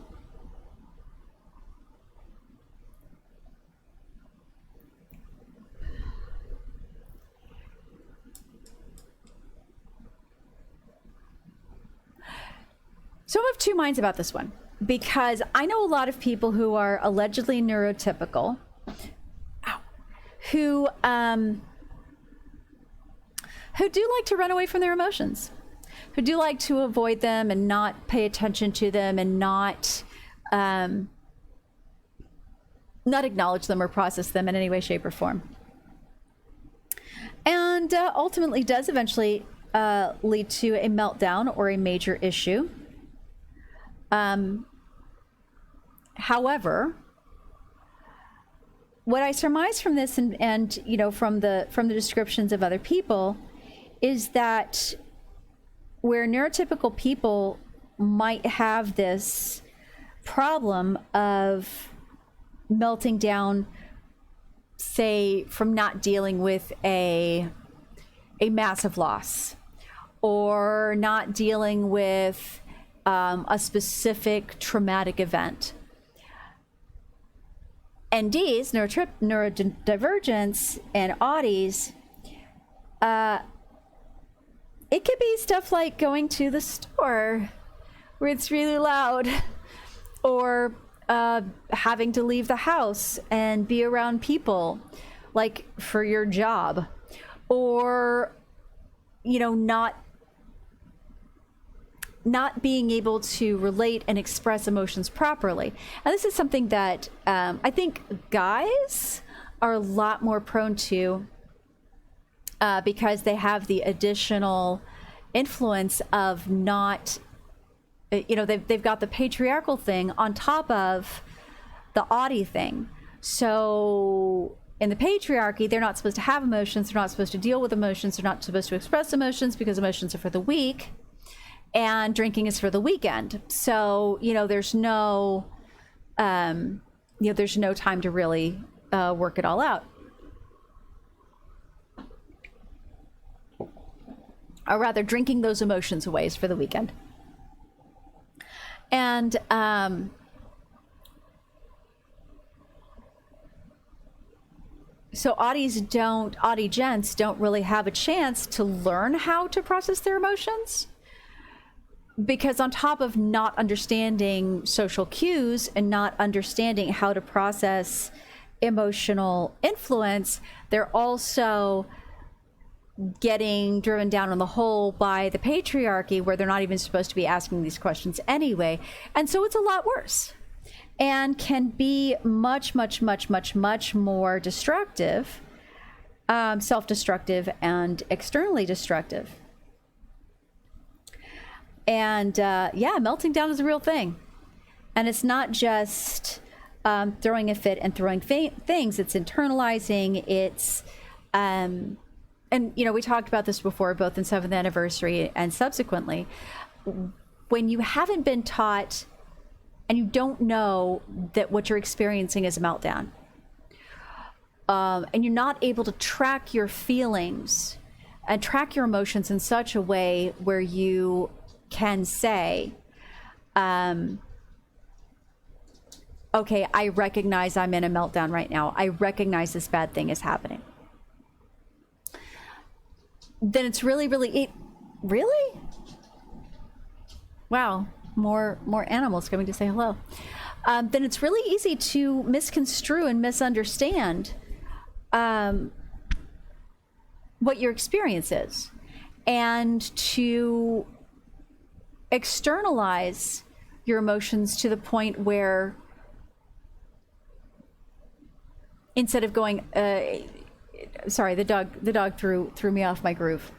I'm of two minds about this one, because I know a lot of people who are allegedly neurotypical, who do like to run away from their emotions, who do like to avoid them and not pay attention to them and not acknowledge them or process them in any way, shape, or form. And ultimately does eventually lead to a meltdown or a major issue. However, what I surmise from this and from the descriptions of other people is that where neurotypical people might have this problem of melting down, say, from not dealing with a massive loss, or not dealing with a specific traumatic event. NDs, neurodivergence, and Audis, it could be stuff like going to the store where it's really loud, or having to leave the house and be around people, like for your job, or not being able to relate and express emotions properly. And this is something that I think guys are a lot more prone to because they have the additional influence of not, they've got the patriarchal thing on top of the Audi thing. So in the patriarchy, they're not supposed to have emotions. They're not supposed to deal with emotions. They're not supposed to express emotions because emotions are for the weak, and drinking is for the weekend. So, there's no, there's no time to really work it all out. Or rather, drinking those emotions away is for the weekend. And so Audi gents don't really have a chance to learn how to process their emotions, because on top of not understanding social cues and not understanding how to process emotional influence, they're also getting driven down on the hole by the patriarchy, where they're not even supposed to be asking these questions anyway. And so it's a lot worse, and can be much, much, much, much, much more destructive, self-destructive and externally destructive. And melting down is a real thing. And it's not just throwing a fit and throwing things. It's internalizing. It's, we talked about this before, both in 7th anniversary and subsequently. When you haven't been taught and you don't know that what you're experiencing is a meltdown, and you're not able to track your feelings and track your emotions in such a way where you can say, okay, I recognize I'm in a meltdown right now. I recognize this bad thing is happening. Then it's really, really? Wow, more animals coming to say hello. Then it's really easy to misconstrue and misunderstand what your experience is, and to externalize your emotions to the point where, instead of going, sorry, the dog threw me off my groove.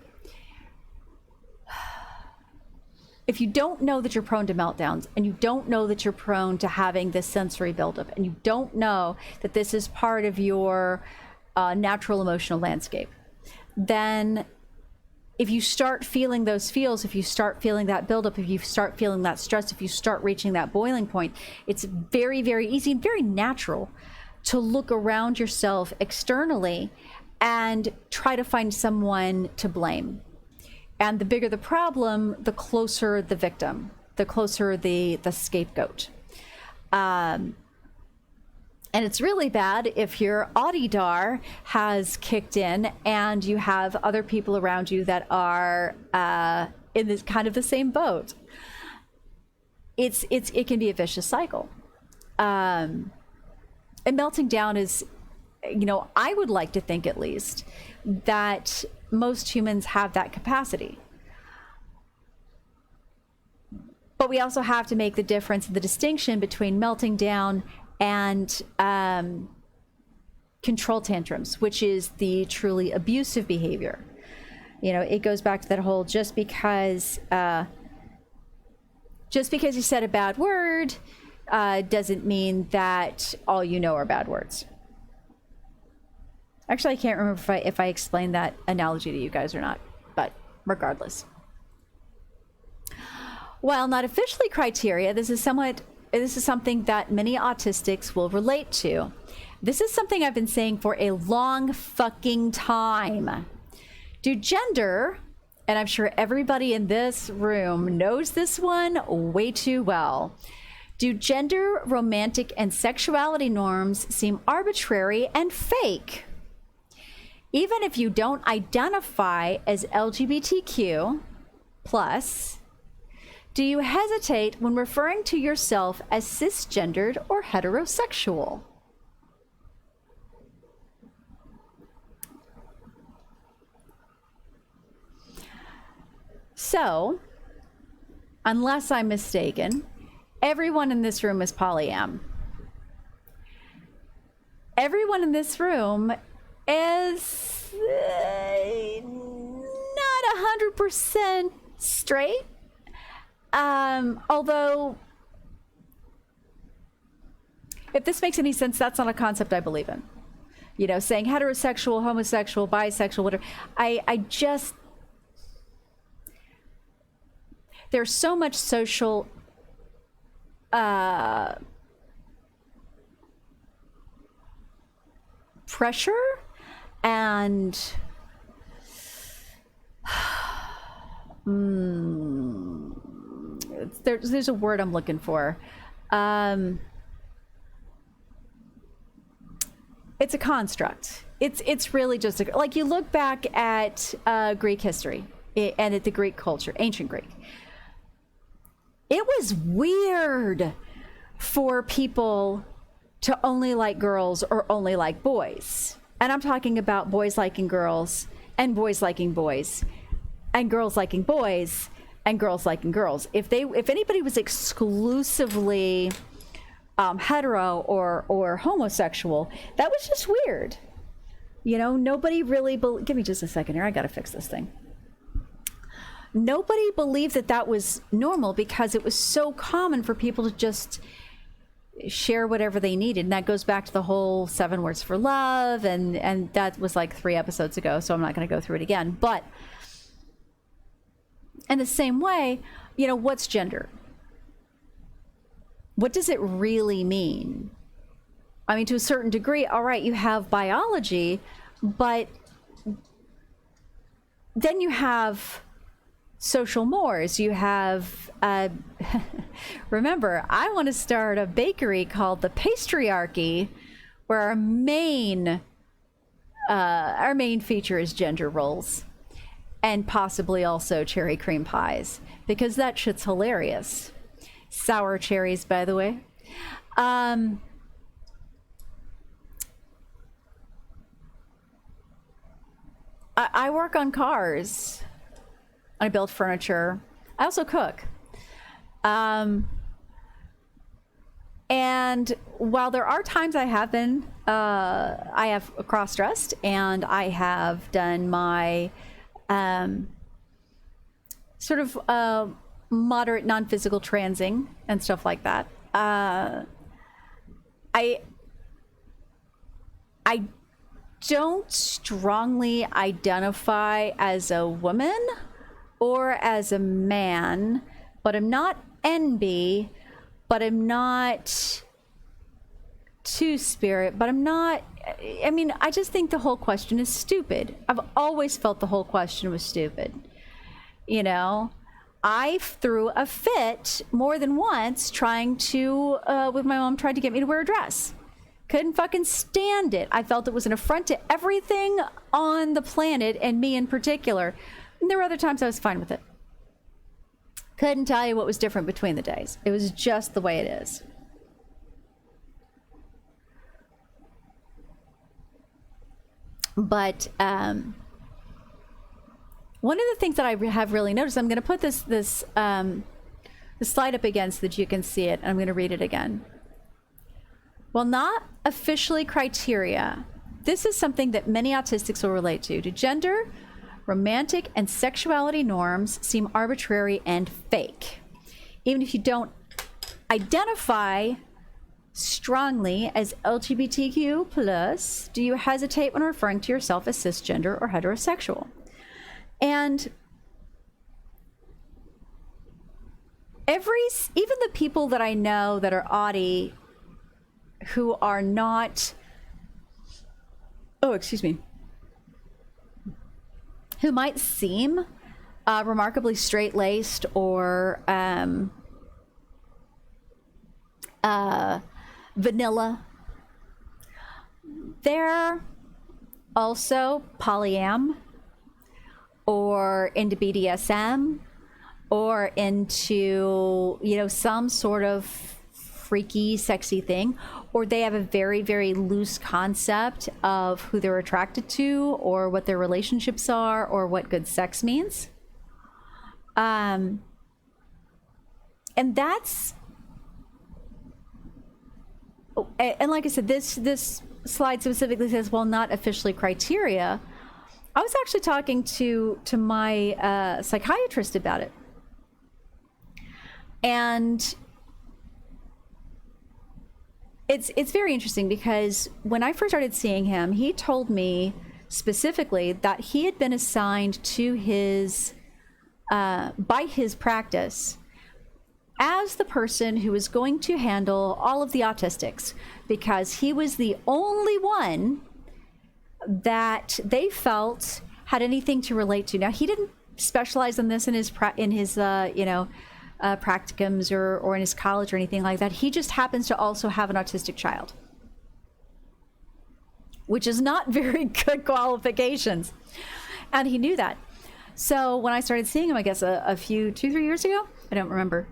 If you don't know that you're prone to meltdowns, and you don't know that you're prone to having this sensory buildup, and you don't know that this is part of your natural emotional landscape, then if you start feeling those feels, if you start feeling that buildup, if you start feeling that stress, if you start reaching that boiling point, it's very, very easy and very natural to look around yourself externally and try to find someone to blame. And the bigger the problem, the closer the victim, the closer the scapegoat. And it's really bad if your Audidar has kicked in and you have other people around you that are in this kind of the same boat. It can be a vicious cycle. And melting down is, I would like to think, at least, that most humans have that capacity. But we also have to make the difference, the distinction between melting down and control tantrums, which is the truly abusive behavior. It goes back to that whole just because you said a bad word doesn't mean that all you know are bad words. Actually, I can't remember if I explained that analogy to you guys or not, but regardless. While not officially criteria, this is something that many autistics will relate to. This is something I've been saying for a long fucking time. Do gender, and I'm sure everybody in this room knows this one way too well, do gender, romantic, and sexuality norms seem arbitrary and fake? Even if you don't identify as LGBTQ+, do you hesitate when referring to yourself as cisgendered or heterosexual? So, unless I'm mistaken, everyone in this room is polyam. Everyone in this room is 100% straight. Although, if this makes any sense, that's not a concept I believe in. You know, saying heterosexual, homosexual, bisexual, whatever. I just, there's so much social pressure and there's a word I'm looking for. It's a construct. It's really just like you look back at Greek history and at the Greek culture, ancient Greek. It was weird for people to only like girls or only like boys. And I'm talking about boys liking girls and boys liking boys and girls liking boys and girls liking girls. If anybody was exclusively hetero or homosexual, that was just weird. You know, nobody really give me just a second here. I got to fix this thing. Nobody believed that was normal because it was so common for people to just share whatever they needed. And that goes back to the whole 7 words for love. And that was like 3 episodes ago, so I'm not going to go through it again. But in the same way, you know, what's gender? What does it really mean? I mean, to a certain degree, all right, you have biology, but then you have social mores. You have, remember, I want to start a bakery called the Pastryarchy, where our main feature is gender roles and possibly also cherry cream pies, because that shit's hilarious. Sour cherries, by the way. I work on cars. I build furniture. I also cook. And while there are times I have cross-dressed and I have done my sort of moderate non-physical transing and stuff like that. I don't strongly identify as a woman or as a man, but I'm not NB, but I'm not Two-Spirit, but I'm not, I mean, I just think the whole question is stupid. I've always felt the whole question was stupid. You know, I threw a fit more than once trying to, with my mom tried to get me to wear a dress. Couldn't fucking stand it. I felt it was an affront to everything on the planet and me in particular. And there were other times I was fine with it. Couldn't tell you what was different between the days. It was just the way it is. But one of the things that I have really noticed, I'm going to put this slide up again so that you can see it, and I'm going to read it again. While not officially criteria, this is something that many autistics will relate to. To gender, romantic, and sexuality norms seem arbitrary and fake. Even if you don't identify strongly as LGBTQ+, do you hesitate when referring to yourself as cisgender or heterosexual? And even the people that I know that are Audi who are not, who might seem remarkably straight-laced or vanilla, they're also polyam or into BDSM or into, you know, some sort of freaky, sexy thing, or they have a very, very loose concept of who they're attracted to or what their relationships are or what good sex means. And that's, and like I said, this slide specifically says, well, not officially criteria. I was actually talking to my psychiatrist about it, and it's very interesting because when I first started seeing him, he told me specifically that he had been assigned to his by his practice as the person who was going to handle all of the autistics, because he was the only one that they felt had anything to relate to. Now, he didn't specialize in this in his practicums or in his college or anything like that. He just happens to also have an autistic child, which is not very good qualifications. And he knew that. So when I started seeing him, I guess a few, 2-3 years ago, I don't remember.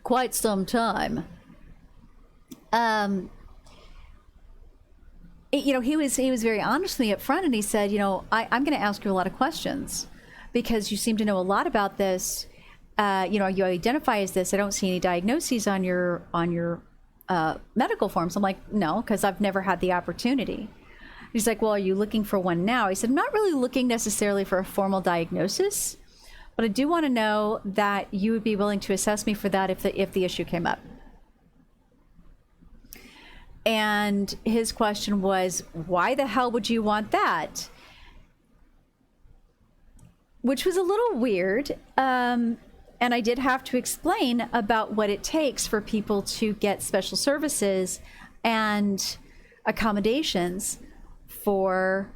Quite some time. He was very honest with me up front, and he said, I'm going to ask you a lot of questions because you seem to know a lot about this. You identify as this. I don't see any diagnoses on your medical forms. I'm like, no, because I've never had the opportunity. He's like, well, are you looking for one now? He said, I'm not really looking necessarily for a formal diagnosis, but I do want to know that you would be willing to assess me for that if the issue came up. And his question was, why the hell would you want that? Which was a little weird. And I did have to explain about what it takes for people to get special services and accommodations for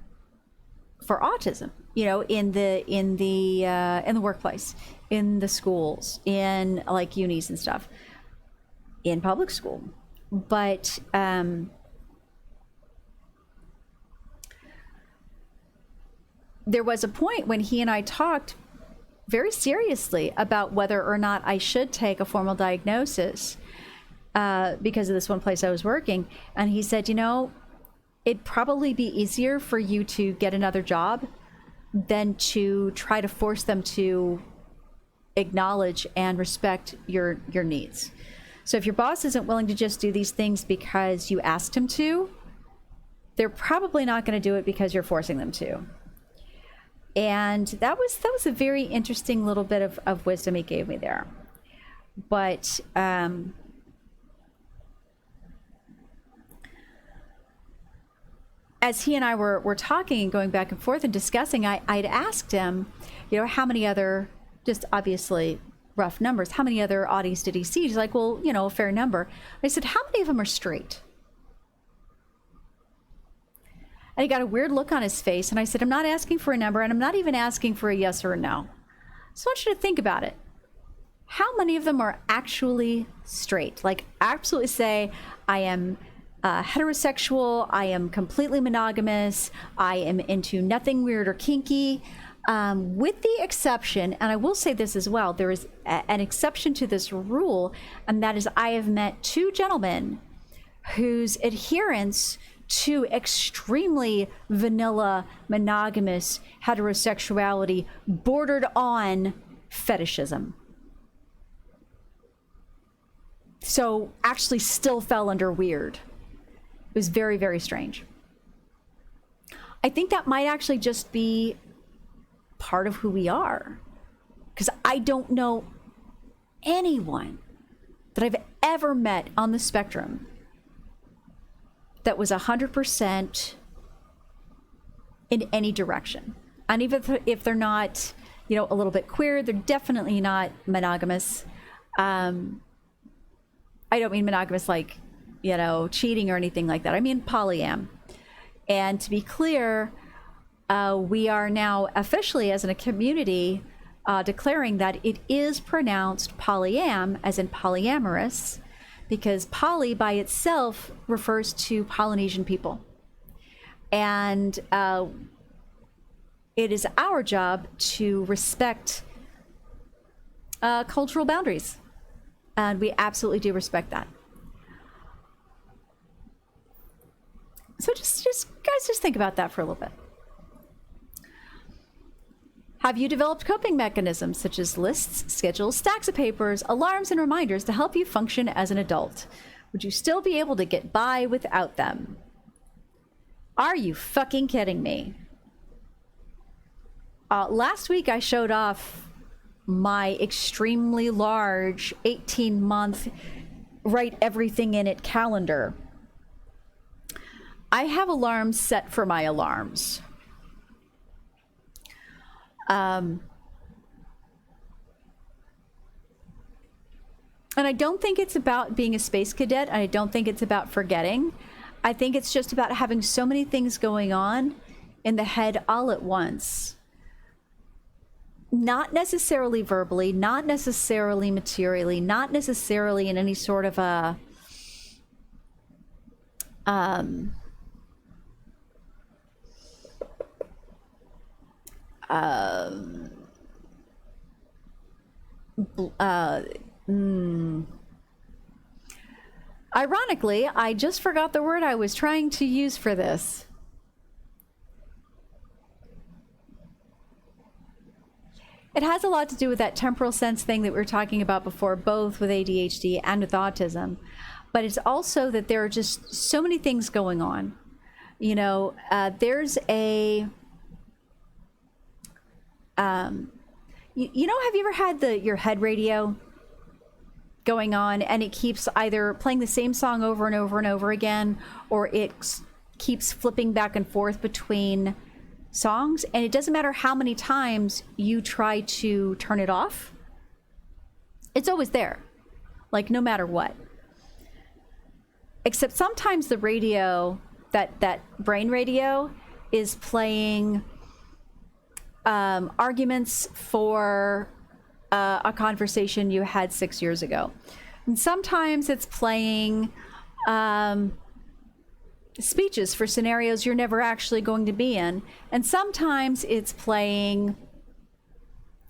autism, in the workplace, in the schools, in like unis and stuff, in public school. But there was a point when he and I talked very seriously about whether or not I should take a formal diagnosis because of this one place I was working. And he said, it'd probably be easier for you to get another job than to try to force them to acknowledge and respect your needs. So if your boss isn't willing to just do these things because you asked him to, they're probably not going to do it because you're forcing them to. And that was a very interesting little bit of wisdom he gave me there. But as he and I were talking and going back and forth and discussing, I'd asked him, how many other, just obviously rough numbers, how many other Audis did he see? He's like, well, a fair number. I said, how many of them are straight? And he got a weird look on his face. And I said, I'm not asking for a number, and I'm not even asking for a yes or a no. So I want you to think about it. How many of them are actually straight? Like, absolutely say, I am heterosexual, I am completely monogamous, I am into nothing weird or kinky, with the exception, and I will say this as well, there is an exception to this rule, and that is I have met 2 gentlemen whose adherence to extremely vanilla, monogamous heterosexuality bordered on fetishism. So actually still fell under weird. It was very, very strange. I think that might actually just be part of who we are. Because I don't know anyone that I've ever met on the spectrum that was 100% in any direction. And even if they're not, a little bit queer, they're definitely not monogamous. I don't mean monogamous like, cheating or anything like that. I mean polyam. And to be clear, we are now officially, as in a community, declaring that it is pronounced polyam, as in polyamorous, because poly by itself refers to Polynesian people. And it is our job to respect cultural boundaries. And we absolutely do respect that. So just think about that for a little bit. Have you developed coping mechanisms such as lists, schedules, stacks of papers, alarms, and reminders to help you function as an adult? Would you still be able to get by without them? Are you fucking kidding me? Last week I showed off my extremely large 18-month write everything in it calendar. I have alarms set for my alarms. And I don't think it's about being a space cadet. And I don't think it's about forgetting. I think it's just about having so many things going on in the head all at once. Not necessarily verbally, not necessarily materially, not necessarily in any sort of a ironically, I just forgot the word I was trying to use for this. It has a lot to do with that temporal sense thing that we were talking about before, both with ADHD and with autism. But it's also that there are just so many things going on. You know, there's a... you know, have you ever had your head radio going on and it keeps either playing the same song over and over and over again, or it keeps flipping back and forth between songs, and it doesn't matter how many times you try to turn it off, it's always there, like no matter what. Except sometimes the radio, that brain radio, is playing arguments for a conversation you had 6 years ago, and sometimes it's playing speeches for scenarios you're never actually going to be in, and sometimes it's playing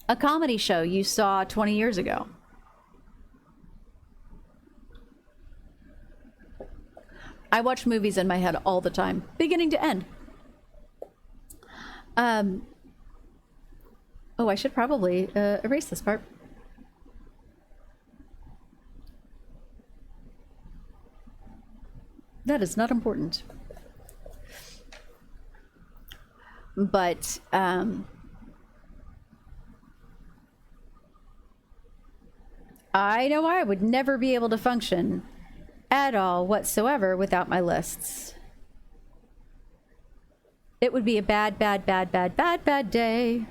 a comedy show you saw 20 years ago. I watch movies in my head all the time, beginning to end. Oh, I should probably erase this part. That is not important. But I know I would never be able to function at all whatsoever without my lists. It would be a bad day.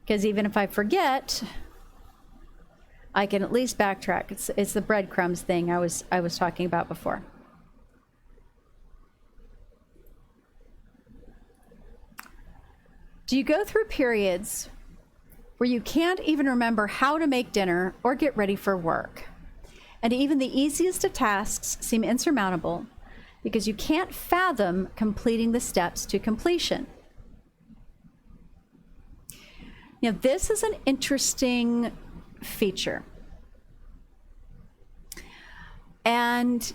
Because even if I forget, I can at least backtrack. It's the breadcrumbs thing I was talking about before. Do you go through periods where you can't even remember how to make dinner or get ready for work, and even the easiest of tasks seem insurmountable because you can't fathom completing the steps to completion? Now, this is an interesting feature. And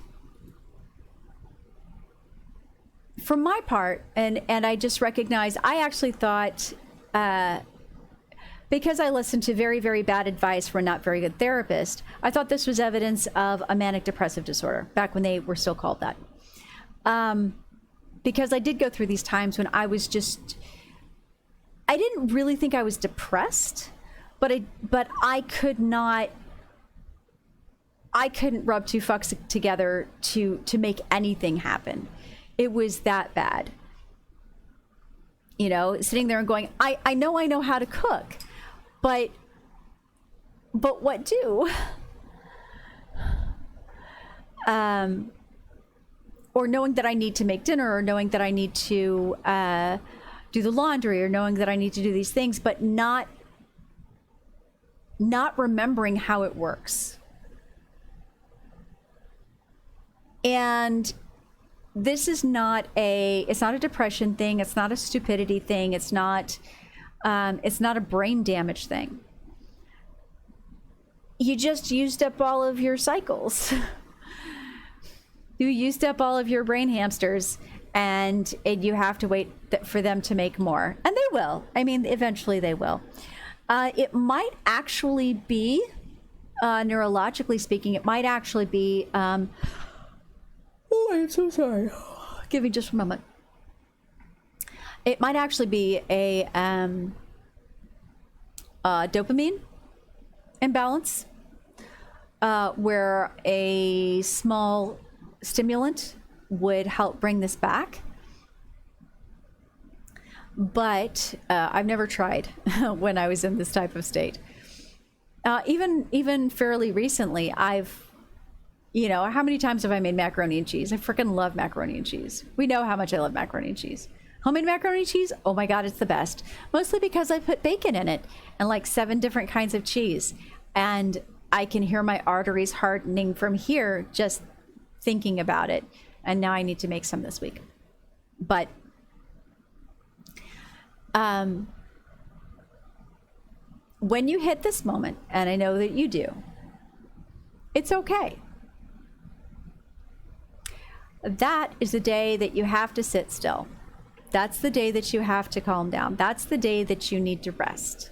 from my part, and I just recognize, I actually thought, because I listened to very, very bad advice from a not very good therapist, I thought this was evidence of a manic depressive disorder, back when they were still called that. Because I did go through these times when I was just... I didn't really think I was depressed, but I couldn't rub two fucks together to make anything happen. It was that bad. You know, sitting there and going, I know how to cook, but what do? Or knowing that I need to make dinner, or knowing that I need to do the laundry, or knowing that I need to do these things, but not remembering how it works. And this is it's not a depression thing. It's not a stupidity thing. It's not a brain damage thing. You just used up all of your cycles. You used up all of your brain hamsters, and you have to wait for them to make more. And they will. I mean, eventually they will. It might actually be neurologically speaking, it might actually be, oh, I'm so sorry. Give me just a moment. It might actually be a dopamine imbalance, where a small stimulant would help bring this back. But I've never tried when I was in this type of state. Even fairly recently, I've, how many times have I made macaroni and cheese? I freaking love macaroni and cheese. We know how much I love macaroni and cheese. Homemade macaroni and cheese, oh my God, it's the best. Mostly because I put bacon in it and like 7 different kinds of cheese. And I can hear my arteries hardening from here just thinking about it. And now I need to make some this week. But when you hit this moment, and I know that you do, it's okay. That is the day that you have to sit still. That's the day that you have to calm down. That's the day that you need to rest.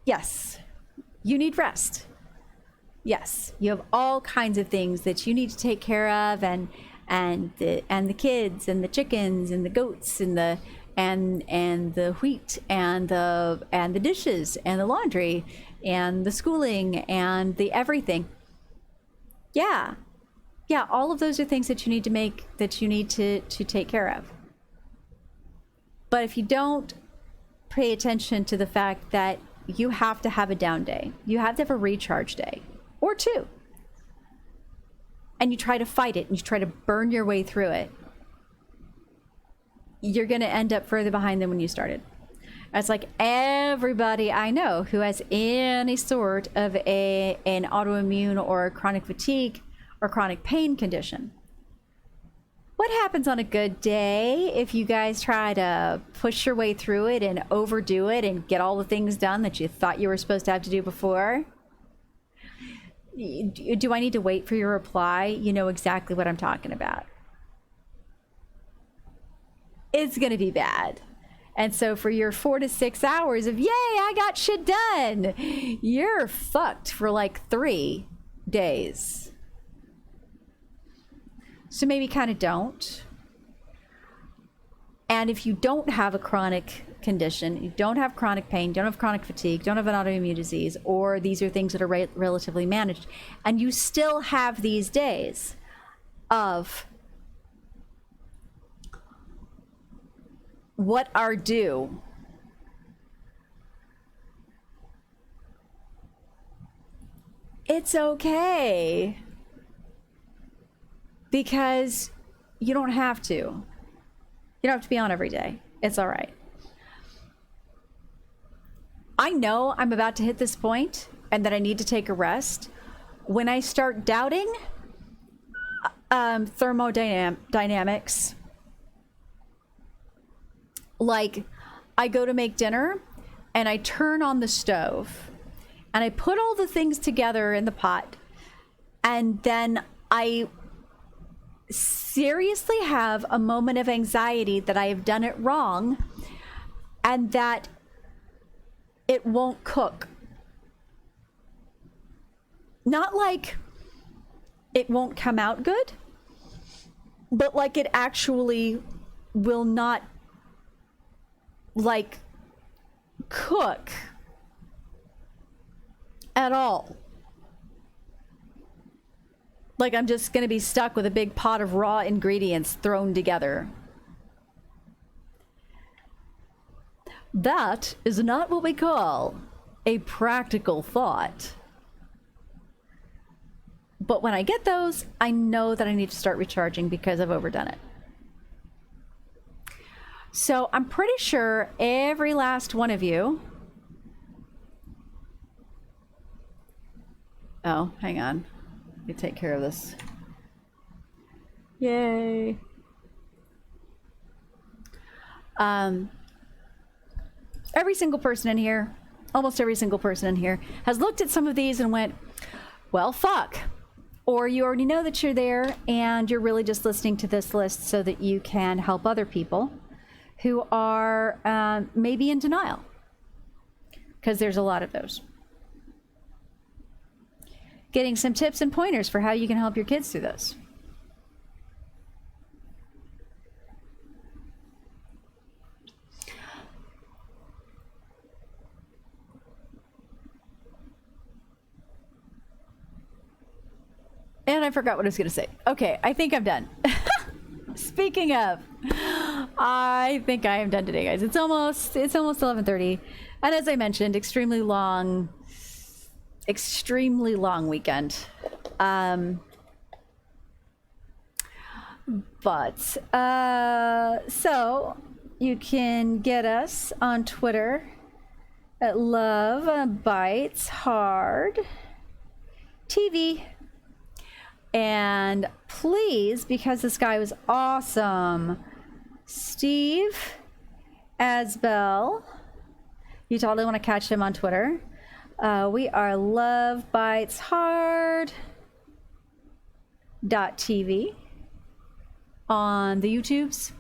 Yes, you need rest. Yes, you have all kinds of things that you need to take care of, and the kids and the chickens and the goats and the wheat and the dishes and the laundry and the schooling and the everything. Yeah, all of those are things that you need to take care of. But if you don't pay attention to the fact that you have to have a down day, you have to have a recharge day or 2, and you try to fight it and you try to burn your way through it, you're going to end up further behind than when you started. It's like everybody I know who has any sort of an autoimmune or chronic fatigue or chronic pain condition. What happens on a good day if you guys try to push your way through it and overdo it and get all the things done that you thought you were supposed to have to do before? Do I need to wait for your reply? You know exactly what I'm talking about. It's going to be bad. And so for your 4 to 6 hours of, yay, I got shit done, you're fucked for like 3 days. So maybe kind of don't. And if you don't have a chronic condition, you don't have chronic pain, don't have chronic fatigue, don't have an autoimmune disease, or these are things that are relatively managed, and you still have these days of what are due, it's okay, because you don't have to. You don't have to be on every day. It's all right. I know I'm about to hit this point and that I need to take a rest when I start doubting thermodynamics. Like, I go to make dinner and I turn on the stove and I put all the things together in the pot, and then I seriously have a moment of anxiety that I have done it wrong and that it won't cook. Not like it won't come out good, but like it actually will not like cook at all. Like I'm just going to be stuck with a big pot of raw ingredients thrown together. That is not what we call a practical thought. But when I get those, I know that I need to start recharging because I've overdone it. So I'm pretty sure every last one of you... Oh, hang on. Let me take care of this. Yay. Every single person in here, almost every single person in here, has looked at some of these and went, well, fuck. Or you already know that you're there and you're really just listening to this list so that you can help other people who are maybe in denial. because there's a lot of those. Getting some tips and pointers for how you can help your kids through those. And I forgot what I was going to say. Okay, I think I'm done. Speaking of, I think I am done today, guys. It's almost 11:30, and as I mentioned, extremely long weekend. So you can get us on Twitter at Love Bites Hard TV. And please, because this guy was awesome, Steve Asbell, you totally want to catch him on Twitter. We are Love Bites Hard .tv on the YouTubes,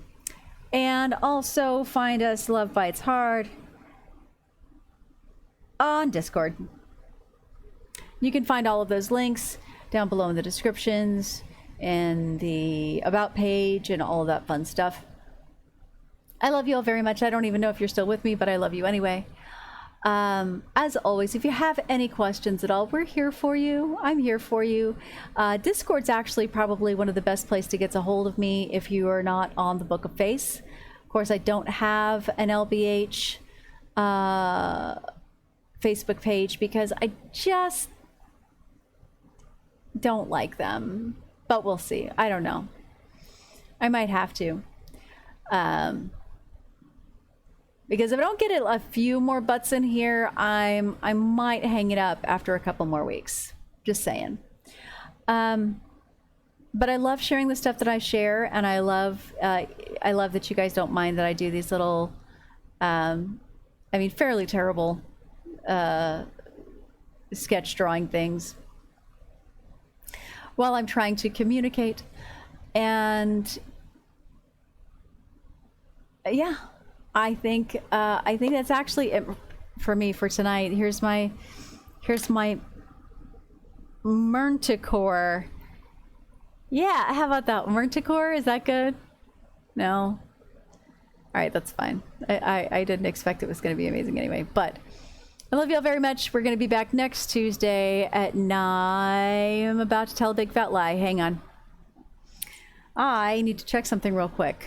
and also find us Love Bites Hard on Discord. You can find all of those links down below in the descriptions and the about page and all of that fun stuff. I love you all very much. I don't even know if you're still with me, but I love you anyway. As always, if you have any questions at all, we're here for you. I'm here for you. Discord's actually probably one of the best places to get a hold of me if you are not on the Book of Face. Of course, I don't have an LBH Facebook page because I just don't like them, but we'll see. I don't know. I might have to. Because if I don't get a few more butts in here, I might hang it up after a couple more weeks. Just saying. But I love sharing the stuff that I share, and I love that you guys don't mind that I do these little, fairly terrible sketch drawing things while I'm trying to communicate. And yeah, I think that's actually it for me for tonight. Here's my Merticore. Yeah, how about that? Merticore, is that good? No. All right, that's fine. I didn't expect it was going to be amazing anyway, but I love you all very much. We're going to be back next Tuesday at 9. I'm about to tell a big fat lie. Hang on. I need to check something real quick.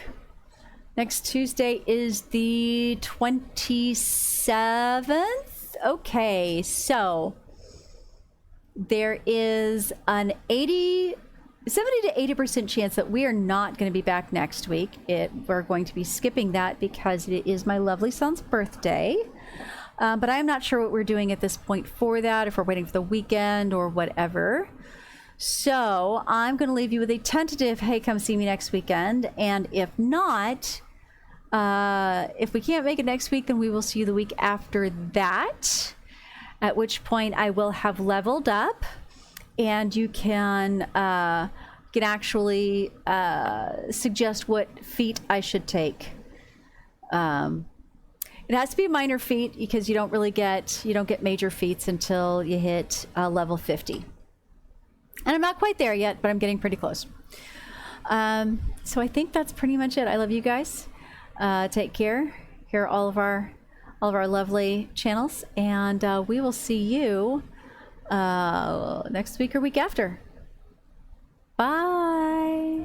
Next Tuesday is the 27th. Okay, so there is an 70 to 80% chance that we are not going to be back next week. We're going to be skipping that because it is my lovely son's birthday. But I'm not sure what we're doing at this point for that, if we're waiting for the weekend or whatever. So I'm going to leave you with a tentative, hey, come see me next weekend. And if not, if we can't make it next week, then we will see you the week after that, at which point I will have leveled up, and you can actually suggest what feat I should take. It has to be a minor feat because you don't get major feats until you hit level 50. And I'm not quite there yet, but I'm getting pretty close. So I think that's pretty much it. I love you guys. Take care. Here are all of our lovely channels, and we will see you next week or week after. Bye.